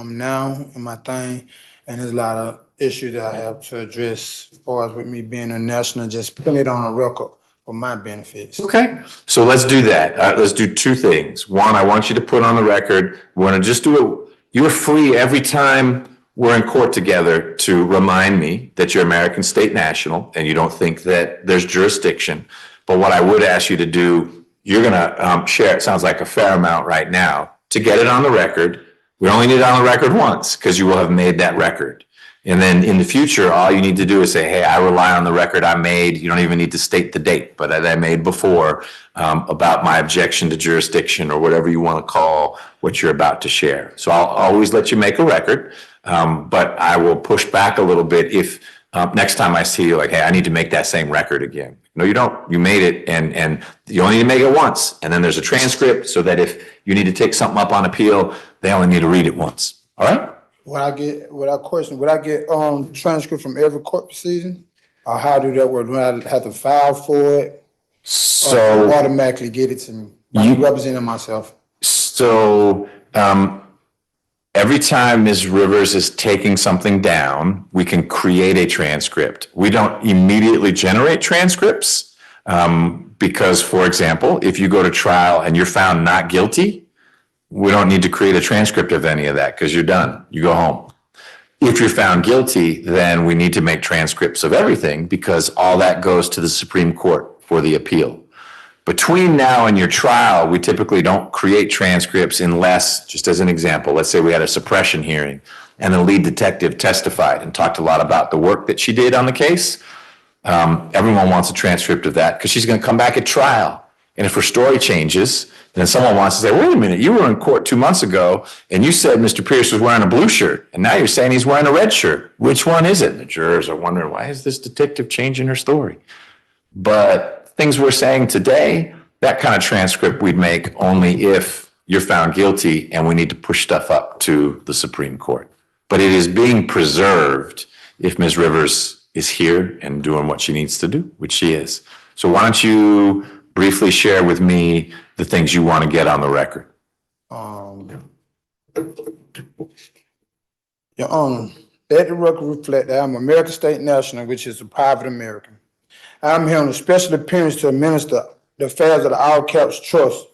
now in my thing, and there's a lot of issues that I have to address as far as with me being a national, just putting it on a record for my benefits. Okay, so let's do that. Let's do 2 things. 1, I want you to put on the record, we want to just do it. You're free every time we're in court together to remind me that you're American State National and you don't think that there's jurisdiction. But what I would ask you to do, you're going to share, it sounds like a fair amount right now, to get it on the record. We only need it on the record once because you will have made that record. And then in the future, all you need to do is say, hey, I rely on the record I made. You don't even need to state the date, but that I made before about my objection to jurisdiction or whatever you want to call what you're about to share. So I'll always let you make a record. But I will push back a little bit if next time I see you, like, hey, I need to make that same record again. No, you don't. You made it, and you only need to make it once. And then there's a transcript so that if you need to take something up on appeal, they only need to read it once. All right? Would I get transcript from every court proceeding? Or how do that work? Do I have to file for it? Or So automatically get it to me? I'm representing myself. So every time Ms. Rivers is taking something down, we can create a transcript. We don't immediately generate transcripts because, for example, if you go to trial and you're found not guilty, we don't need to create a transcript of any of that because you're done. You go home. If you're found guilty, then we need to make transcripts of everything because all that goes to the Supreme Court for the appeal. Between now and your trial, we typically don't create transcripts unless, just as an example, let's say we had a suppression hearing and the lead detective testified and talked a lot about the work that she did on the case. Everyone wants a transcript of that because she's going to come back at trial. And if her story changes, then someone wants to say, wait a minute, you were in court 2 months ago and you said Mr. Pierce was wearing a blue shirt and now you're saying he's wearing a red shirt. Which one is it? And the jurors are wondering, why is this detective changing her story? But things we're saying today, that kind of transcript we'd make only if you're found guilty and we need to push stuff up to the Supreme Court. But it is being preserved if Ms. Rivers is here and doing what she needs to do, which she is. So why don't you briefly share with me the things you want to get on the record? Your Honor, let the record reflect that I'm an American State National, which is a private American. I'm here on a special appearance to administer the affairs of the All Caps Trust.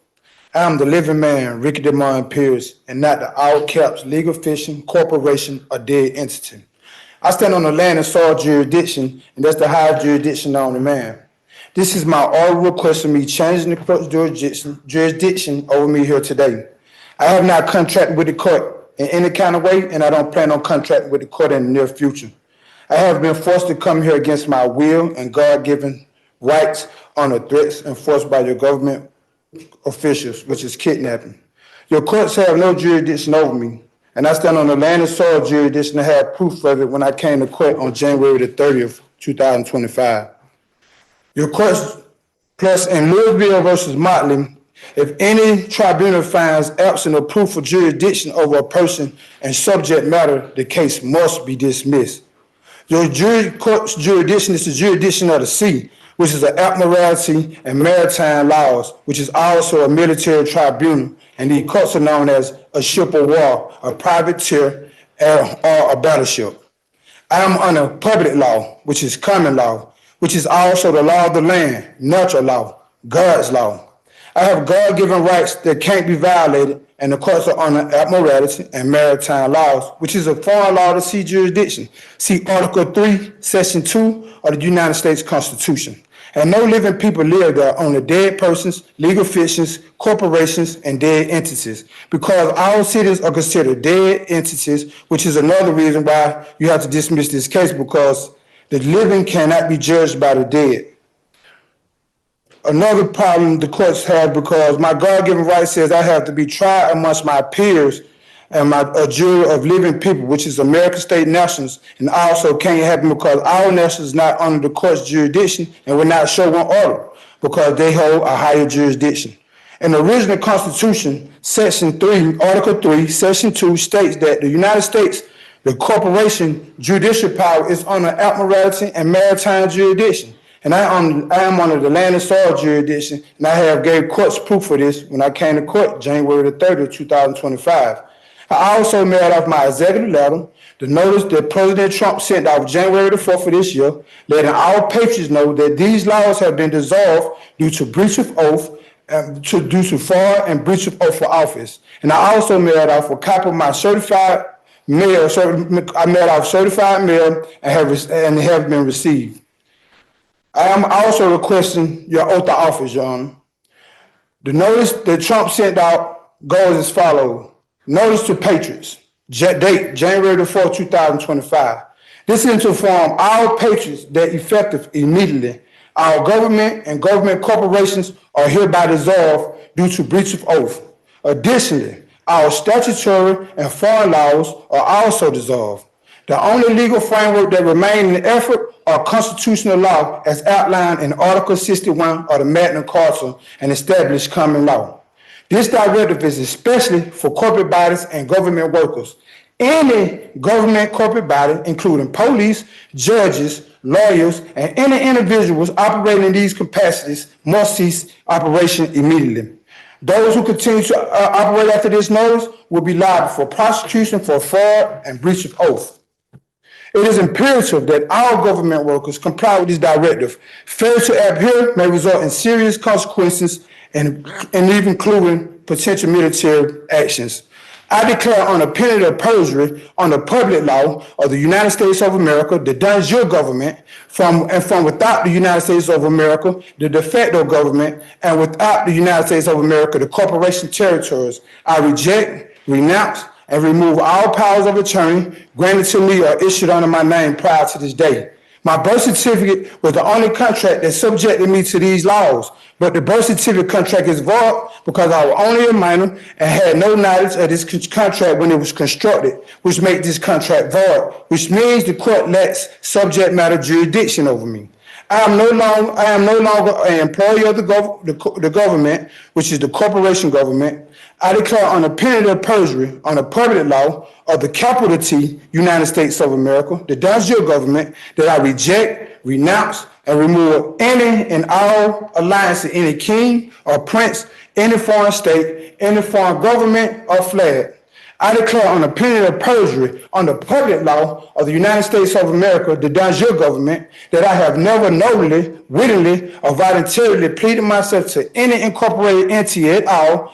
I am the living man, Ricky DeMond Pierce, and not the All Caps legal fiction, corporation, or dead entity. I stand on the land and soil jurisdiction, and that's the highest jurisdiction on the man. This is my oral request of me changing the court's jurisdiction over me here today. I have not contracted with the court in any kind of way, and I don't plan on contracting with the court in the near future. I have been forced to come here against my will and God-given rights under threats enforced by your government officials, which is kidnapping. Your courts have no jurisdiction over me, and I stand on the land and soil jurisdiction to have proof of it when I came to court on January the 30th, 2025. Your courts, plus in Louisville versus Motley, if any tribunal finds absent of proof of jurisdiction over a person and subject matter, the case must be dismissed. Your court's jurisdiction is the jurisdiction of the sea, which is an admiralty and maritime laws, which is also a military tribunal, and the courts are known as a ship of war, a privateer, or a battleship. I am under public law, which is common law, which is also the law of the land, natural law, God's law. I have God-given rights that can't be violated, and the courts are under admiralty and maritime laws, which is a foreign law to sea jurisdiction. See Article 3, Section 2 of the United States Constitution. And no living people live there, only dead persons, legal fictions, corporations, and dead entities. Because our cities are considered dead entities, which is another reason why you have to dismiss this case, because the living cannot be judged by the dead. Another problem the courts have, because my God-given right says I have to be tried amongst my peers and a jury of living people, which is American State Nationals, and also can't happen because our nationals is not under the court's jurisdiction and will not show one order because they hold a higher jurisdiction. In the original Constitution, Section 3, Article 3, Section 2 states that the United States, the corporation judicial power is under admiralty and maritime jurisdiction. And I am under the land and soil jurisdiction, and I have gave courts proof for this when I came to court January the 30th, 2025. I also mailed off my executive letter, the notice that President Trump sent out January the 4th of this year, letting all patriots know that these laws have been dissolved due to breach of oath, due to fraud and breach of oath for office. And I also mailed off a copy of my certified mail. I mailed off certified mail and have been received. I am also requesting your oath of office, Your Honor. The notice that Trump sent out goes as follows. Notice to patriots, date January the 4th, 2025. This is to inform all patriots that effective immediately, our government and government corporations are hereby dissolved due to breach of oath. Additionally, All statutory and foreign laws are also dissolved. The only legal framework that remains in effort are constitutional law as outlined in Article 61 of the Magna Carta and established common law. This directive is especially for corporate bodies and government workers. Any government corporate body, including police, judges, lawyers, and any individuals operating in these capacities must cease operation immediately. Those who continue to operate after this notice will be liable for prosecution for fraud and breach of oath. It is imperative that all government workers comply with this directive. Failure to adhere may result in serious consequences and even including potential military actions. I declare on the penalty of perjury on the public law of the United States of America, the de jure government, from without the United States of America, the de facto government, and without the United States of America, the corporation territories. I reject, renounce, and remove all powers of attorney granted to me or issued under my name prior to this day. My birth certificate was the only contract that subjected me to these laws, but the birth certificate contract is void because I was only a minor and had no knowledge of this contract when it was constructed, which makes this contract void, which means the court lacks subject matter jurisdiction over me. I am no longer an employee of the government, which is the corporation government. I declare on the penalty of perjury on the public law of the capital T, United States of America, the de jure government, that I reject, renounce, and remove any and all alliance to any king or prince, any foreign state, any foreign government or flag. I declare on the penalty of perjury on the public law of the United States of America, the de jure government, that I have never knowingly, wittingly, or voluntarily pleaded myself to any incorporated entity at all,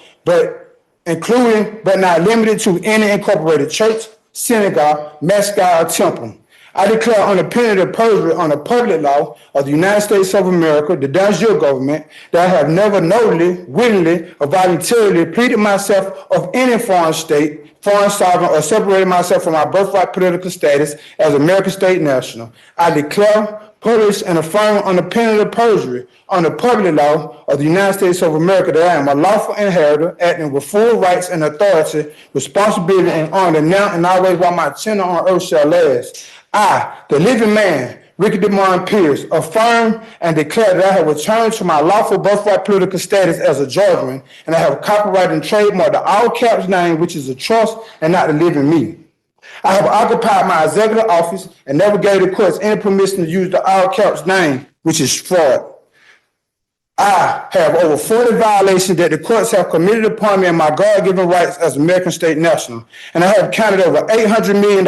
including but not limited to any incorporated church, synagogue, masjid, or temple. I declare on the penalty of perjury on the public law of the United States of America, the de jure government, that I have never knowingly, wittingly, or voluntarily pleaded myself of any foreign state, foreign sovereign, or separated myself from my birthright political status as American state national. I declare, publish, and affirm on the penalty of perjury on the public law of the United States of America that I am a lawful inheritor, acting with full rights and authority, responsibility, and honor now and always while my tenure on earth shall last. I, the living man, Ricky DeMond Pierce, affirm and declare that I have returned to my lawful birthright political status as a Georgian, and I have copyrighted and trademarked the all caps name, which is a trust and not the living me. I have occupied my executive office and never gave the courts any permission to use the all caps name, which is fraud. I have over 40 violations that the courts have committed upon me and my God-given rights as American state national. And I have counted over $800 million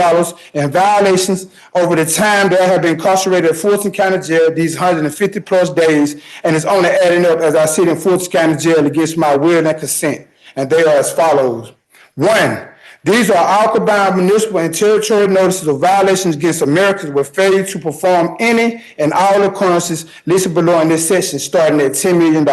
in violations over the time that I have been incarcerated at Fulton County Jail, these 150 plus days, and it's only adding up as I sit in Fulton County Jail against my will and consent. And they are as follows. 1, these are all combined municipal and territorial notices of violations against Americans with failure to perform any and all occurrences listed below in this section, starting at $10 million.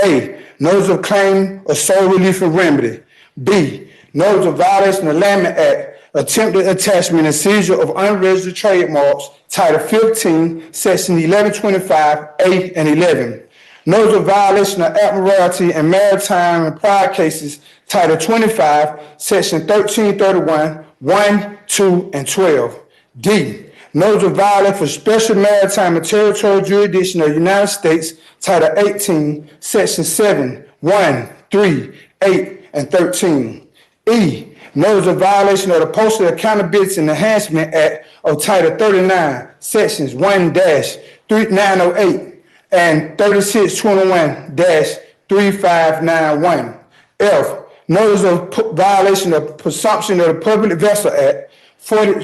A, notice of claim of sole relief and remedy. B, notice of violation of the Landman Act, attempted attachment and seizure of unregistered trademarks, Title 15, Section 1125, 8, and 11. Notice of violation of admiralty and maritime and prior cases, Title 25, Section 1331, 1, 2, and 12. D, notice of violation for special maritime and territorial jurisdiction of the United States, Title 18, Section 7, 1, 3, 8, and 13. E, notice of violation of the Postal Accountability and Enhancement Act of Title 39, Sections 1-3908 and 3621-3591. F, notice of violation of presumption of the Public Vessel Act,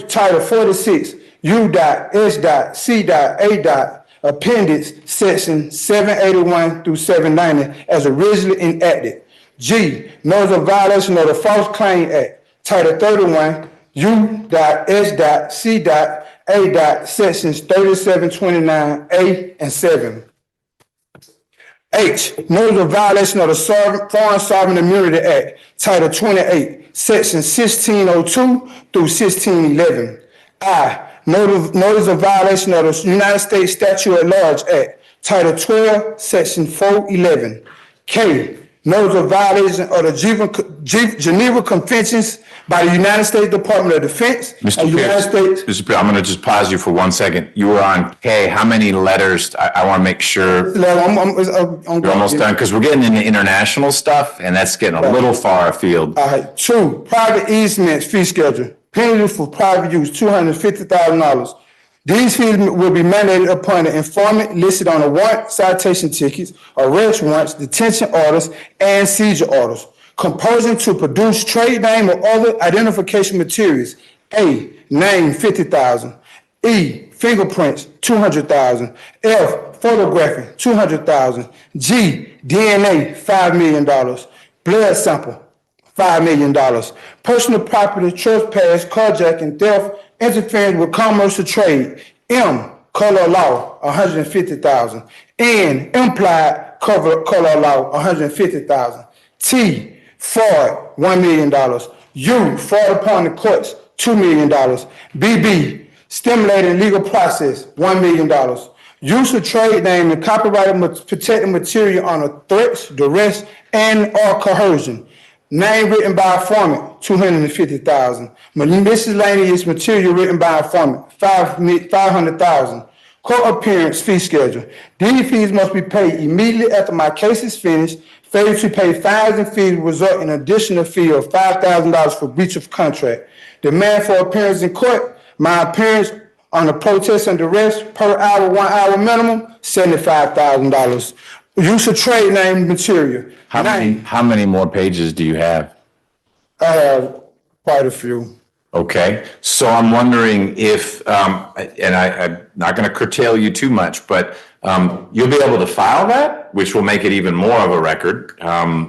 Title 46, U.S.C.A. Appendix, Section 781 through 790, as originally enacted. G, notice of violation of the False Claim Act, Title 31, U.S.C.A. Sections 3729A and 7. H, notice of violation of the Foreign Sovereign Immunity Act, Title 28, Section 1602 through 1611. I, notice of violation of the United States Statute at Large Act, Title 12, Section 411. K, notice of violation of the Geneva Conventions by the United States Department of Defense. Mr. and United Pierce, States. Mr. Pierce, I'm going to just pause you for 1 second. You were on K. How many letters? I want to make sure I'm you're almost done because we're getting into international stuff and that's getting a little far afield. All right. 2, private easements fee schedule. Penalty for private use, $250,000. These fees will be mandated upon the informant listed on the warrant, citation tickets, arrest warrants, detention orders, and seizure orders. Compulsion to produce trade name or other identification materials. A, name, $50,000. E, fingerprints, $200,000. F, photographing, $200,000. G, DNA, $5 million. Blood sample, $5 million. Personal property, trespass, carjacking, theft, interference with commerce or trade. M, color law, $150,000. N, implied color law, $150,000. T, fraud, $1 million. U, fraud upon the courts, $2 million. BB, stimulating legal process, $1 million. Use of trade name and copyrighted protected material on a threats, duress, and or coercion. Name written by a informant, $250,000. Miscellaneous material written by a informant, $500,000. Court appearance fee schedule. These fees must be paid immediately after my case is finished. Failure to pay fines and fees will result in an additional fee of $5,000 for breach of contract. Demand for appearance in court. My appearance on a protest and duress per hour, 1 hour minimum, $75,000. Use of trade name material. How many more pages do you have? I have quite a few. Okay, so I'm wondering if, and I'm not going to curtail you too much, but you'll be able to file that, which will make it even more of a record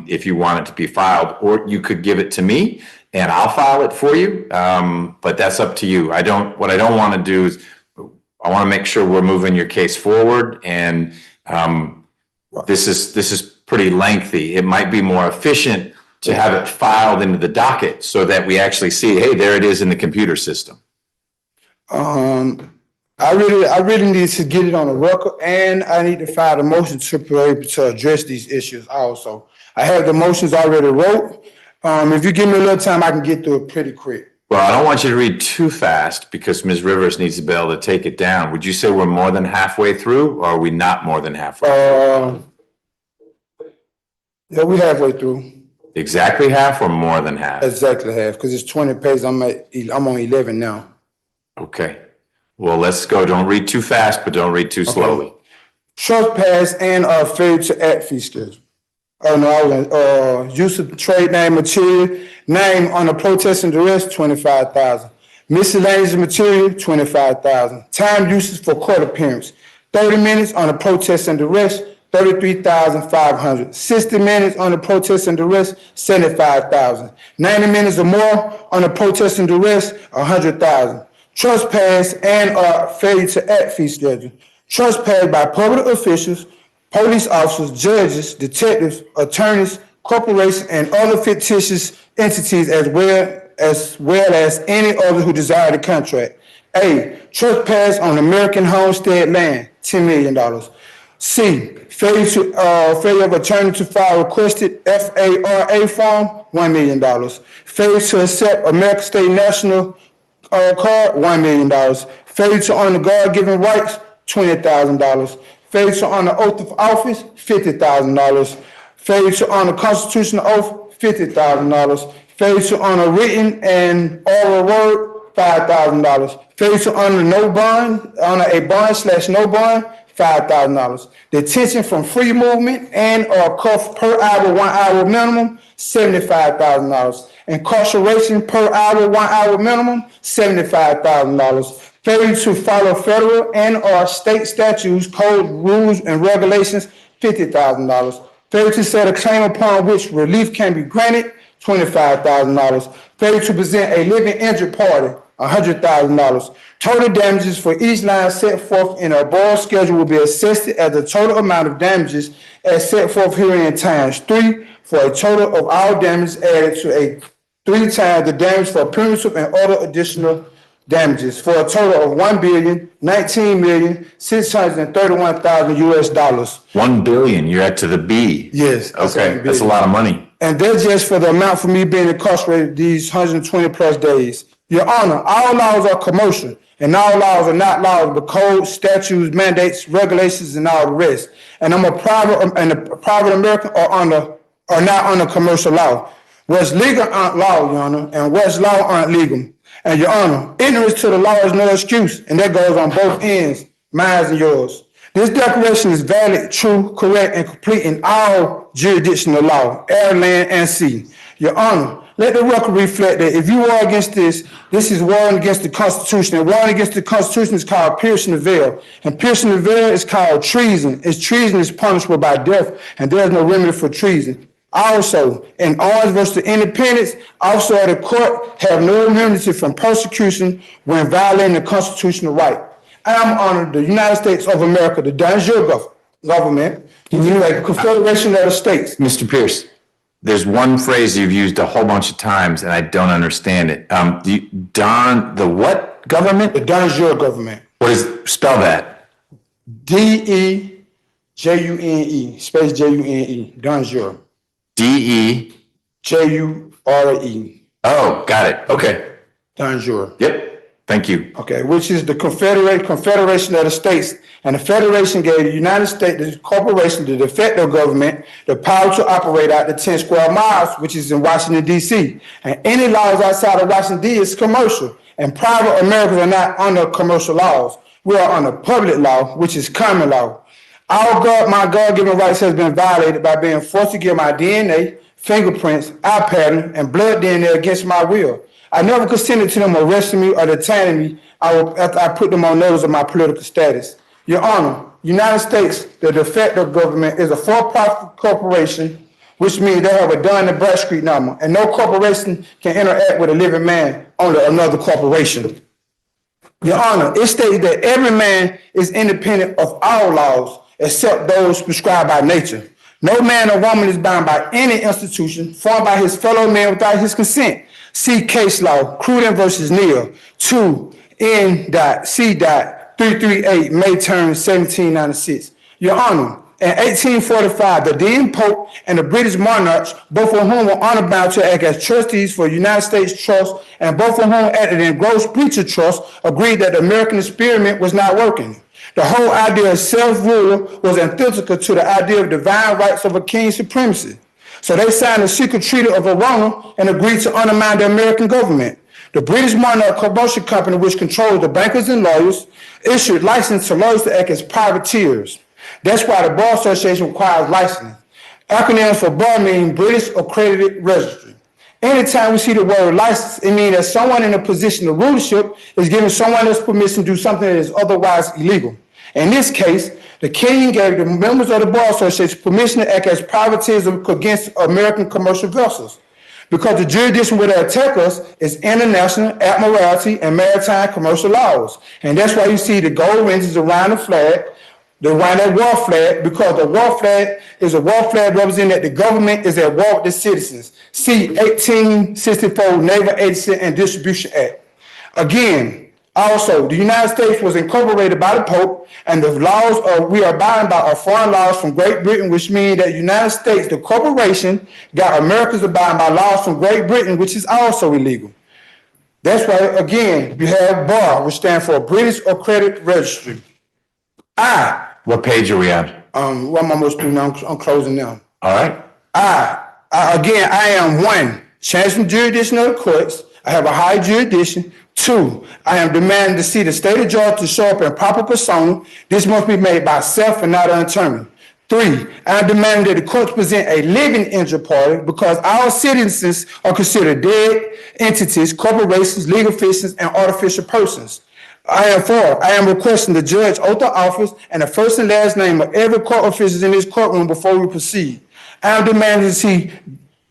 if you want it to be filed, or you could give it to me and I'll file it for you. But that's up to you. What I don't want to do is I want to make sure we're moving your case forward, and this is pretty lengthy. It might be more efficient to have it filed into the docket so that we actually see, hey, there it is in the computer system. I really need to get it on the record, and I need to file the motion to be able to address these issues also. I have the motions already wrote. If you give me a little time, I can get through it pretty quick. Well, I don't want you to read too fast because Ms. Rivers needs to be able to take it down. Would you say we're more than halfway through, or are we not more than halfway? Yeah, we're halfway through. Exactly half or more than half? Exactly half, because it's 20 pages. I'm on 11 now. Okay. Well, let's go. Don't read too fast, but don't read too slowly. Trespass and failure to act fee schedule. Use of trade name material, name on a protest and duress, $25,000. Miscellaneous material, $25,000. Time uses for court appearance, 30 minutes on a protest and duress, $33,500. 60 minutes on a protest and duress, $75,000. 90 minutes or more on a protest and duress, $100,000. Trespass and failure to act fee schedule. Trespass by public officials, police officers, judges, detectives, attorneys, corporations, and other fictitious entities as well as any other who desire the contract. A, trespass on American homestead land, $10 million. C, failure of attorney to file requested FARA form, $1 million. Failure to accept American State National card, $1 million. Failure to honor God-given rights, $20,000. Failure to honor oath of office, $50,000. Failure to honor constitutional oath, $50,000. Failure to honor written and oral word, $5,000. Failure to honor no bond, honor a bond/no bond, $5,000. Detention from free movement and or cuff per hour, 1 hour minimum, $75,000. Incarceration per hour, 1 hour minimum, $75,000. Failure to follow federal and or state statutes, codes, rules, and regulations, $50,000. Failure to set a claim upon which relief can be granted, $25,000. Failure to present a living injured party, $100,000. Total damages for each line set forth in a above schedule will be assessed as the total amount of damages as set forth herein times 3 for a total of all damages added to a 3 times the damage for appearance and other additional damages for a total of $1,019,631,000 US. 1 billion, you're at to the B. Yes. Okay, that's a lot of money. And that's just for the amount for me being incarcerated these 120 plus days. Your Honor, all laws are commercial, and all laws are not laws, but codes, statutes, mandates, regulations, and all the rest. And I'm a private American are not under commercial law. What's legal aren't law, Your Honor, and what's law aren't legal. And Your Honor, ignorance to the law is no excuse, and that goes on both ends, mine and yours. This declaration is valid, true, correct, and complete in all jurisdictional law, air, land, and sea. Your Honor, let the record reflect that if you war against this is warring against the Constitution, and warring against the Constitution is called piercing the veil, and piercing the veil is called treason. Treason is punishable by death, and there is no remedy for treason. Also, in Orange versus Independence, officers of the court have no immunity from persecution when violating the constitutional right. I am honored the United States of America, the Danjur government, the Confederation of the States. Mr. Pierce, there's one phrase you've used a whole bunch of times and I don't understand it. The what government? The Danjur government. Spell that? D-E-J-U-N-E, space J-U-N-E, Danjur. D-E? J-U-R-E. Oh, got it. Okay. Danjur. Yep. Thank you. Okay, which is the Confederation of the States. And the Federation gave the United States, the corporation, the de facto government, the power to operate out the 10 square miles, which is in Washington, D.C. And any laws outside of Washington, D.C. is commercial. And private Americans are not under commercial laws. We are under public law, which is common law. My God-given rights has been violated by being forced to give my DNA, fingerprints, eye pattern, and blood DNA against my will. I never consented to them arresting me or detaining me after I put them on notice of my political status. Your Honor, United States, the de facto government, is a for-profit corporation, which means they have a Dun and Bradstreet number, and no corporation can interact with a living man under another corporation. Your Honor, it states that every man is independent of all laws except those prescribed by nature. No man or woman is bound by any institution formed by his fellow man without his consent. See case law, Cruden versus Neal, 2 N.C.338, May term 1796. Your Honor, in 1845, the then Pope and the British monarchs, both of whom were honor bound to act as trustees for United States Trust, and both of whom acted in gross breach of trust, agreed that the American experiment was not working. The whole idea of self-rule was antithetical to the idea of divine rights of a king's supremacy. So they signed a secret treaty of Verona and agreed to undermine the American government. The British Monarch Commercial Company, which controls the bankers and lawyers, issued license to lawyers to act as privateers. That's why the Bar Association requires licensing. Acronyms for bar mean British Accredited Registry. Anytime we see the word license, it means that someone in a position of rulership is giving someone else permission to do something that is otherwise illegal. In this case, the king gave the members of the Bar Association permission to act as privateers against American commercial vessels. Because the jurisdiction where they attack us is international, admiralty, and maritime commercial laws. And that's why you see the gold rings around the flag, around that war flag, because the war flag is a war flag representing that the government is at war with the citizens. See 1864 Naval Agency and Distribution Act. Again, also, the United States was incorporated by the Pope, and the laws we are bound by are foreign laws from Great Britain, which means that the United States, the corporation, got Americans to bound by laws from Great Britain, which is also illegal. That's why, again, you have BAR, which stands for British Accredited Registry. What page are we on? What am I almost doing now? I'm closing now. All right. I am 1, change from jurisdiction of the courts. I have a high jurisdiction. 2, I am demanding to see the state of Georgia to show up in proper persona. This must be made by self and not an attorney. 3, I am demanding that the courts present a living injured party because our citizens are considered dead entities, corporations, legal fictions, and artificial persons. I am 4, I am requesting the judge oath of office and the first and last name of every court official in this courtroom before we proceed. I am demanding to see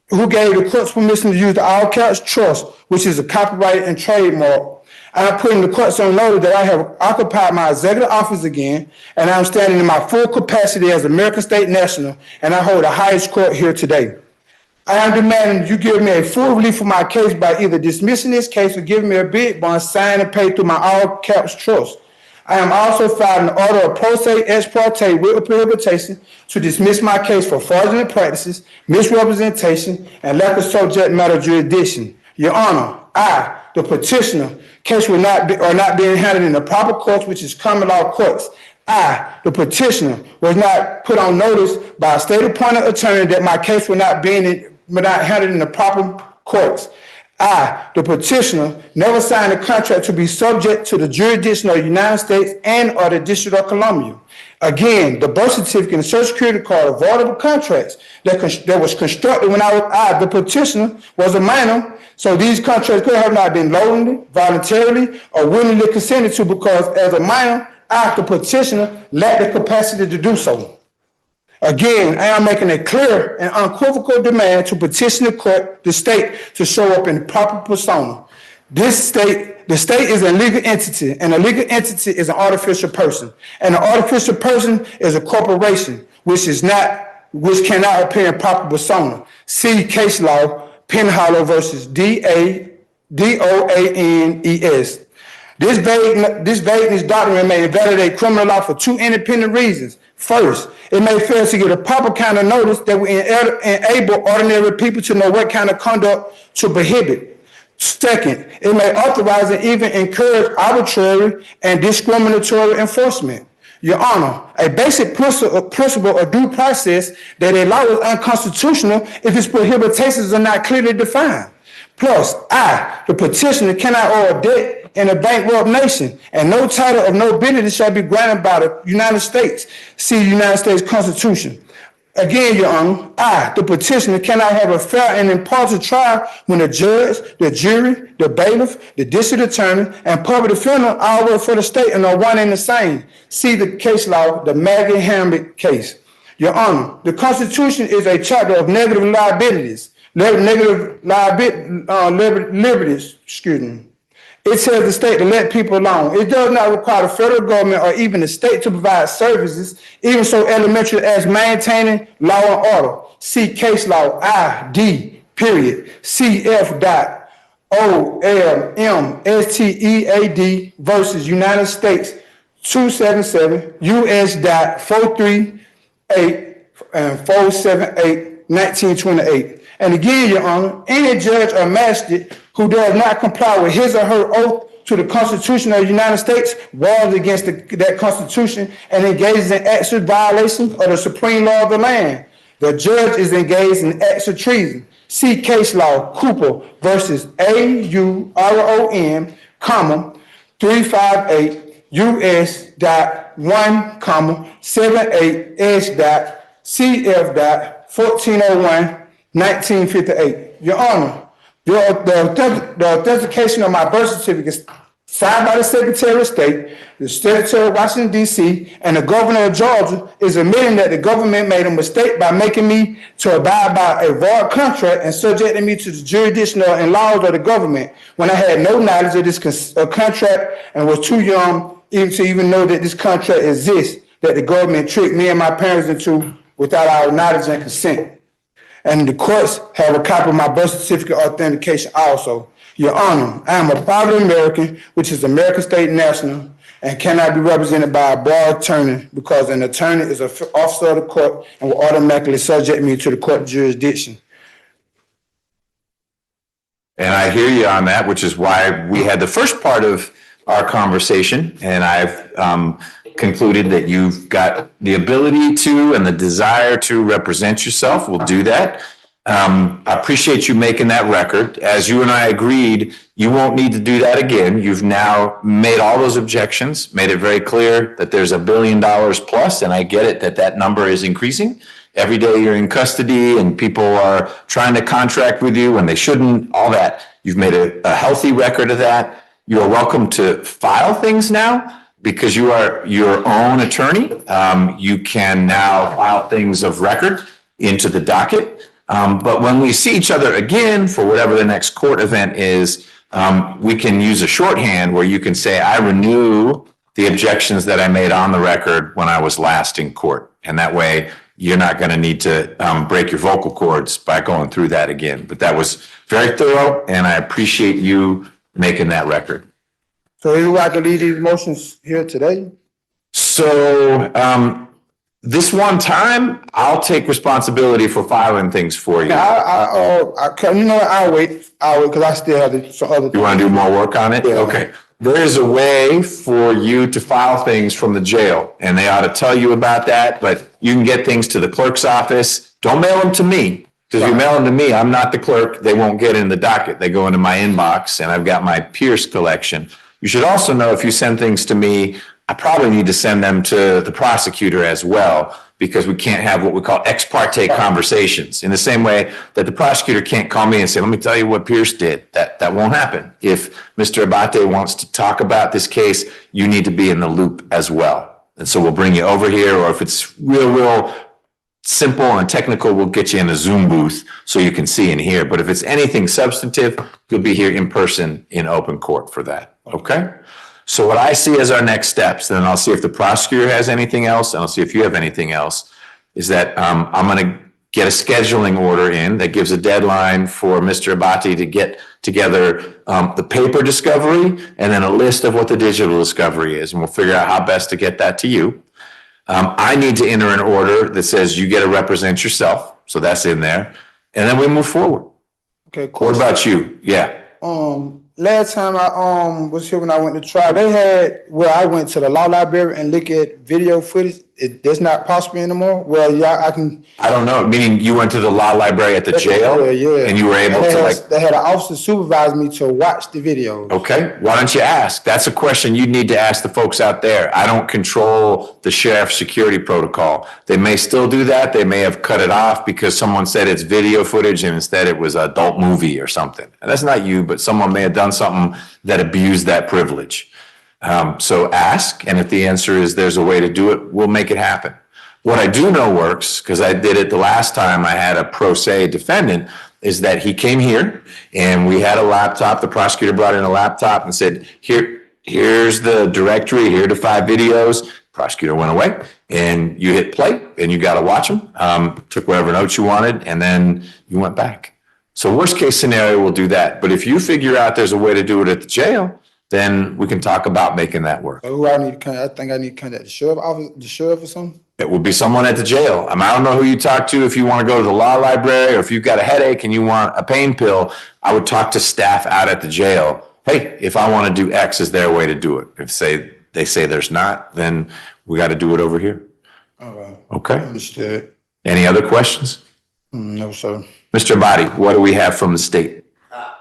who gave the courts permission to use the all caps trust, which is a copyright and trademark. I'm putting the courts on notice that I have occupied my executive office again, and I'm standing in my full capacity as American State National, and I hold the highest court here today. I am demanding you give me a full relief for my case by either dismissing this case or giving me a bid bond signed and paid through my all caps trust. I am also filing an order of pro se ex parte with prohibition to dismiss my case for fraudulent practices, misrepresentation, and lack of subject matter jurisdiction. Your Honor, I, the petitioner, case will not being handled in the proper courts, which is common law courts. I, the petitioner, was not put on notice by a state-appointed attorney that my case was not handled in the proper courts. I, the petitioner, never signed a contract to be subject to the jurisdiction of the United States and or the District of Columbia. Again, the birth certificate and social security card are voidable contracts that was constructed when I, the petitioner, was a minor. So these contracts could have not been knowingly, voluntarily, or willingly consented to because as a minor, I, the petitioner, lacked the capacity to do so. Again, I am making a clear and unequivocal demand to petition the state to show up in proper persona. The state is a legal entity, and a legal entity is an artificial person. And an artificial person is a corporation, which cannot appear in proper persona. See case law, Penhollow versus DOANES. This vagueness doctrine may invalidate criminal law for two independent reasons. First, it may fail to give a proper kind of notice that will enable ordinary people to know what kind of conduct to prohibit. Second, it may authorize and even encourage arbitrary and discriminatory enforcement. Your Honor, a basic principle of due process that a law is unconstitutional if its prohibitions are not clearly defined. Plus, I, the petitioner, cannot owe a debt in a bankrupt nation, and no title of nobility shall be granted by the United States. See the United States Constitution. Again, Your Honor, I, the petitioner, cannot have a fair and impartial trial when the judge, the jury, the bailiff, the district attorney, and public defender all work for the state and are one and the same. See the case law, the Maggie Hamlet case. Your Honor, the Constitution is a chapter of negative liabilities. Liberties, excuse me. It tells the state to let people alone. It does not require the federal government or even the state to provide services, even so elementary as maintaining law and order. See case law ID, period, CF.OLMSTEAD versus United States 277 US.438 and 478 1928. And again, Your Honor, any judge or magistrate who does not comply with his or her oath to the Constitution of the United States wars against that Constitution and engages in acts of violation of the supreme law of the land. The judge is engaged in acts of treason. See case law Cooper versus AURON, 358 US.1,78S.CF.1401 1958. Your Honor, the authentication of my birth certificate signed by the Secretary of State, the Secretary of Washington, D.C., and the Governor of Georgia is admitting that the government made a mistake by making me to abide by a void contract and subjecting me to the jurisdiction and laws of the government when I had no knowledge of this contract and was too young to even know that this contract exists, that the government tricked me and my parents into without our knowledge and consent. And the courts have a copy of my birth certificate authentication also. Your Honor, I am a private American, which is American State National, and cannot be represented by a bar attorney because an attorney is an officer of the court and will automatically subject me to the court jurisdiction. And I hear you on that, which is why we had the first part of our conversation, and I've concluded that you've got the ability to and the desire to represent yourself. We'll do that. I appreciate you making that record. As you and I agreed, you won't need to do that again. You've now made all those objections, made it very clear that there's $1 billion plus, and I get it that number is increasing. Every day you're in custody and people are trying to contract with you and they shouldn't, all that. You've made a healthy record of that. You're welcome to file things now. Because you are your own attorney, you can now file things of record into the docket. But when we see each other again for whatever the next court event is, we can use a shorthand where you can say, I renew the objections that I made on the record when I was last in court. And that way you're not going to need to break your vocal cords by going through that again. But that was very thorough, and I appreciate you making that record. So is it I can leave these motions here today? So this one time, I'll take responsibility for filing things for you. You know what, I'll wait, because I still have some other. You want to do more work on it? Yeah. Okay. There is a way for you to file things from the jail, and they ought to tell you about that, but you can get things to the clerk's office. Don't mail them to me, because if you mail them to me, I'm not the clerk. They won't get in the docket. They go into my inbox, and I've got my Pierce collection. You should also know if you send things to me, I probably need to send them to the prosecutor as well, because we can't have what we call ex parte conversations. In the same way that the prosecutor can't call me and say, let me tell you what Pierce did. That won't happen. If Mr. Abate wants to talk about this case, you need to be in the loop as well. And so we'll bring you over here, or if it's real simple and technical, we'll get you in a Zoom booth so you can see and hear. But if it's anything substantive, you'll be here in person in open court for that. Okay? So what I see as our next steps, then I'll see if the prosecutor has anything else, and I'll see if you have anything else, is that I'm going to get a scheduling order in that gives a deadline for Mr. Abate to get together the paper discovery and then a list of what the digital discovery is, and we'll figure out how best to get that to you. I need to enter an order that says you get to represent yourself, so that's in there, and then we move forward. Okay, cool. What about you? Yeah. Last time I was here when I went to trial, they had where I went to the law library and look at video footage. That's not possible anymore. Well, yeah, I can. I don't know. Meaning you went to the law library at the jail, yeah, and you were able to They had an officer supervise me to watch the videos. Okay, why don't you ask? That's a question you need to ask the folks out there. I don't control the sheriff's security protocol. They may still do that. They may have cut it off because someone said it's video footage and instead it was an adult movie or something. And that's not you, but someone may have done something that abused that privilege. So ask, and if the answer is there's a way to do it, we'll make it happen. What I do know works, because I did it the last time I had a pro se defendant, is that he came here and we had a laptop. The prosecutor brought in a laptop and said, here's the directory, here are the 5 videos. Prosecutor went away and you hit play and you got to watch them. Took whatever notes you wanted and then you went back. So worst case scenario, we'll do that. But if you figure out there's a way to do it at the jail, then we can talk about making that work. Who I need to contact? I think I need to contact the sheriff office, the sheriff or something. It will be someone at the jail. I don't know who you talk to. If you want to go to the law library or if you've got a headache and you want a pain pill, I would talk to staff out at the jail. Hey, if I want to do X, is there a way to do it? If they say there's not, then we got to do it over here. All right. Okay. Understood. Any other questions? No, sir. Mr. Abate, what do we have from the state?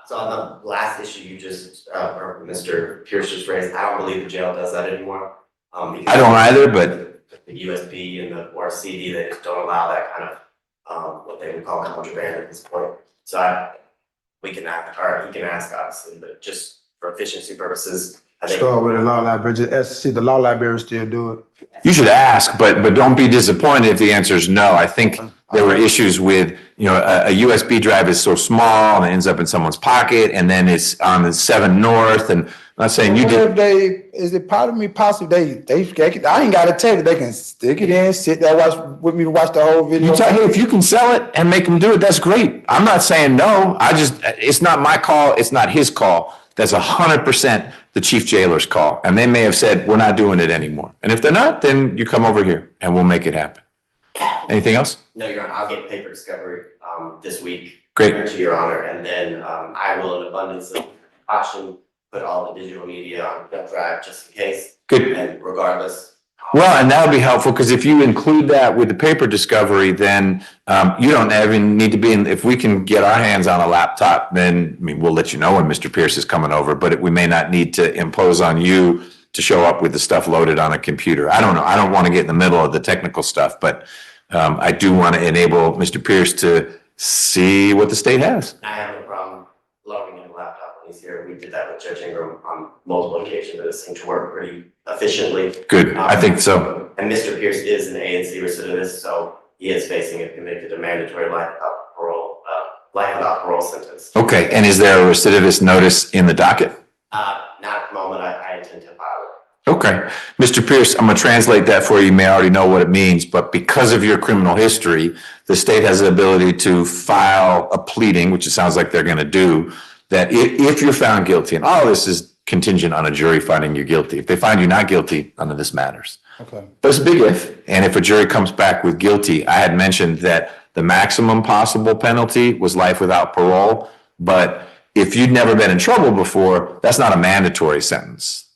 So on the last issue you just, or Mr. Pierce just raised, I don't believe the jail does that anymore. I don't either, but the USB and the or CD, they just don't allow that kind of what they would call contraband at this point. So we can ask, or he can ask us, but just for efficiency purposes, I think. Start with the law library. Just see the law library still do it. you should ask, but don't be disappointed if the answer is no. I think there were issues with, a USB drive is so small and it ends up in someone's pocket and then it's on the 7 North and I'm not saying you did. Is it part of me possible they I ain't gotta tell you, they can stick it in, sit there, watch the whole video. Hey, if you can sell it and make them do it, that's great. I'm not saying no. It's not my call. It's not his call. That's 100% the chief jailer's call. And they may have said, we're not doing it anymore. And if they're not, then you come over here and we'll make it happen. Anything else? No, Your Honor, I'll get paper discovery this week. Great. To Your Honor, and then I will, in abundance of caution, put all the digital media on the drive just in case. Good. And regardless. Well, and that'll be helpful because if you include that with the paper discovery, then you don't even need to be in. If we can get our hands on a laptop, then we'll let you know when Mr. Pierce is coming over, but we may not need to impose on you to show up with the stuff loaded on a computer. I don't know. I don't want to get in the middle of the technical stuff, but I do want to enable Mr. Pierce to see what the state has. I have no problem logging in a laptop when he's here. We did that with Judge Ingram on multiple occasions, and it seemed to work pretty efficiently. Good, I think so. And Mr. Pierce is an ANC recidivist, so he is facing, if convicted, a mandatory life without parole sentence. Okay, and is there a recidivist notice in the docket? Not at the moment. I intend to file Okay. Mr. Pierce, I'm going to translate that for you. You may already know what it means, but because of your criminal history, the state has the ability to file a pleading, which it sounds like they're going to do, that if you're found guilty, and all this is contingent on a jury finding you guilty. If they find you not guilty, none of this matters. Okay. But it's a big if. And if a jury comes back with guilty, I had mentioned that the maximum possible penalty was life without parole. But if you'd never been in trouble before, that's not a mandatory sentence.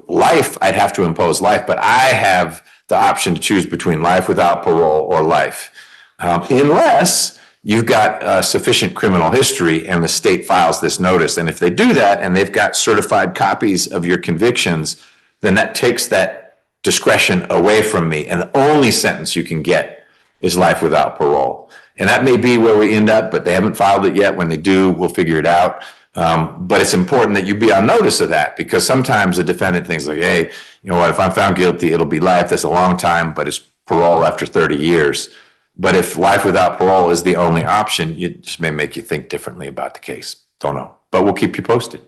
Life, I'd have to impose life, but I have the option to choose between life without parole or life. Unless you've got sufficient criminal history and the state files this notice. And if they do that and they've got certified copies of your convictions, then that takes that discretion away from me. And the only sentence you can get is life without parole. And that may be where we end up, but they haven't filed it yet. When they do, we'll figure it out. But it's important that you be on notice of that, because sometimes the defendant thinks like, hey, you know what, if I'm found guilty, it'll be life. That's a long time, but it's parole after 30 years. But if life without parole is the only option, it just may make you think differently about the case. Don't know, but we'll keep you posted.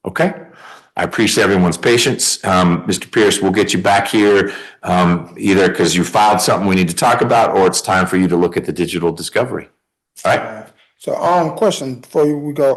Okay? I appreciate everyone's patience. Mr. Pierce, we'll get you back here either because you filed something we need to talk about, or it's time for you to look at the digital discovery. All right? So, question before we go.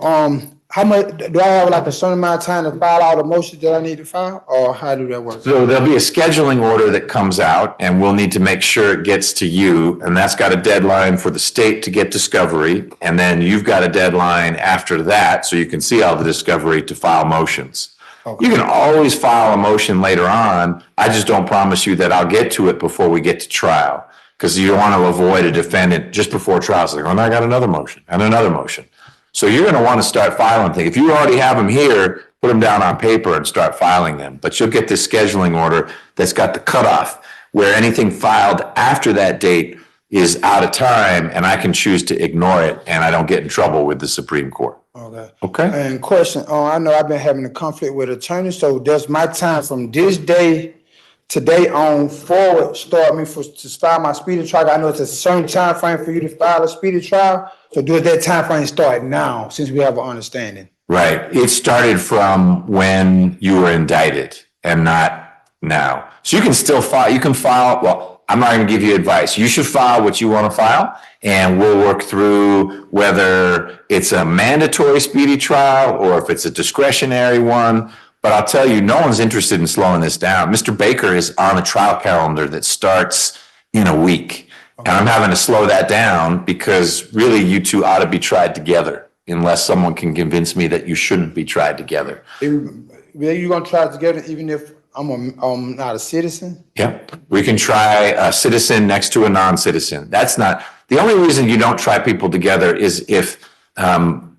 How much, do I have like a certain amount of time to file all the motions that I need to file, or how do that work? So there'll be a scheduling order that comes out, and we'll need to make sure it gets to you. And that's got a deadline for the state to get discovery. And then you've got a deadline after that, so you can see all the discovery to file motions. Okay. You can always file a motion later on. I just don't promise you that I'll get to it before we get to trial, because you want to avoid a defendant just before trial. It's like, oh, no, I got another motion and another motion. So you're going to want to start filing things. If you already have them here, put them down on paper and start filing them. But you'll get this scheduling order that's got the cutoff where anything filed after that date is out of time, and I can choose to ignore it, and I don't get in trouble with the Supreme Court. Okay. Okay. And question, I know I've been having a conflict with attorneys, so does my time from this day, today on forward, start me to file my speedy trial? I know it's a certain time frame for you to file a speedy trial. So does that time frame start now, since we have an understanding? Right. It started from when you were indicted and not now. So you can still file. You can file. Well, I'm not going to give you advice. You should file what you want to file, and we'll work through whether it's a mandatory speedy trial or if it's a discretionary one. But I'll tell you, no one's interested in slowing this down. Mr. Baker is on a trial calendar that starts in a week. And I'm having to slow that down because really you two ought to be tried together, unless someone can convince me that you shouldn't be tried together. You're going to try it together even if I'm not a citizen? Yep. We can try a citizen next to a non-citizen. That's not, the only reason you don't try people together is if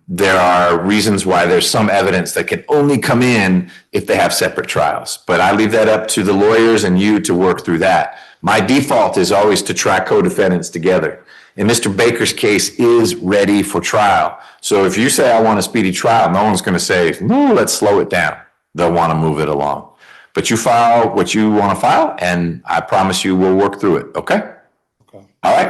there are reasons why there's some evidence that can only come in if they have separate trials. But I leave that up to the lawyers and you to work through that. My default is always to try co-defendants together. And Mr. Baker's case is ready for trial. So if you say I want a speedy trial, no one's going to say, no, let's slow it down. They'll want to move it along. But you file what you want to file, and I promise you we'll work through it. Okay? Okay. All right.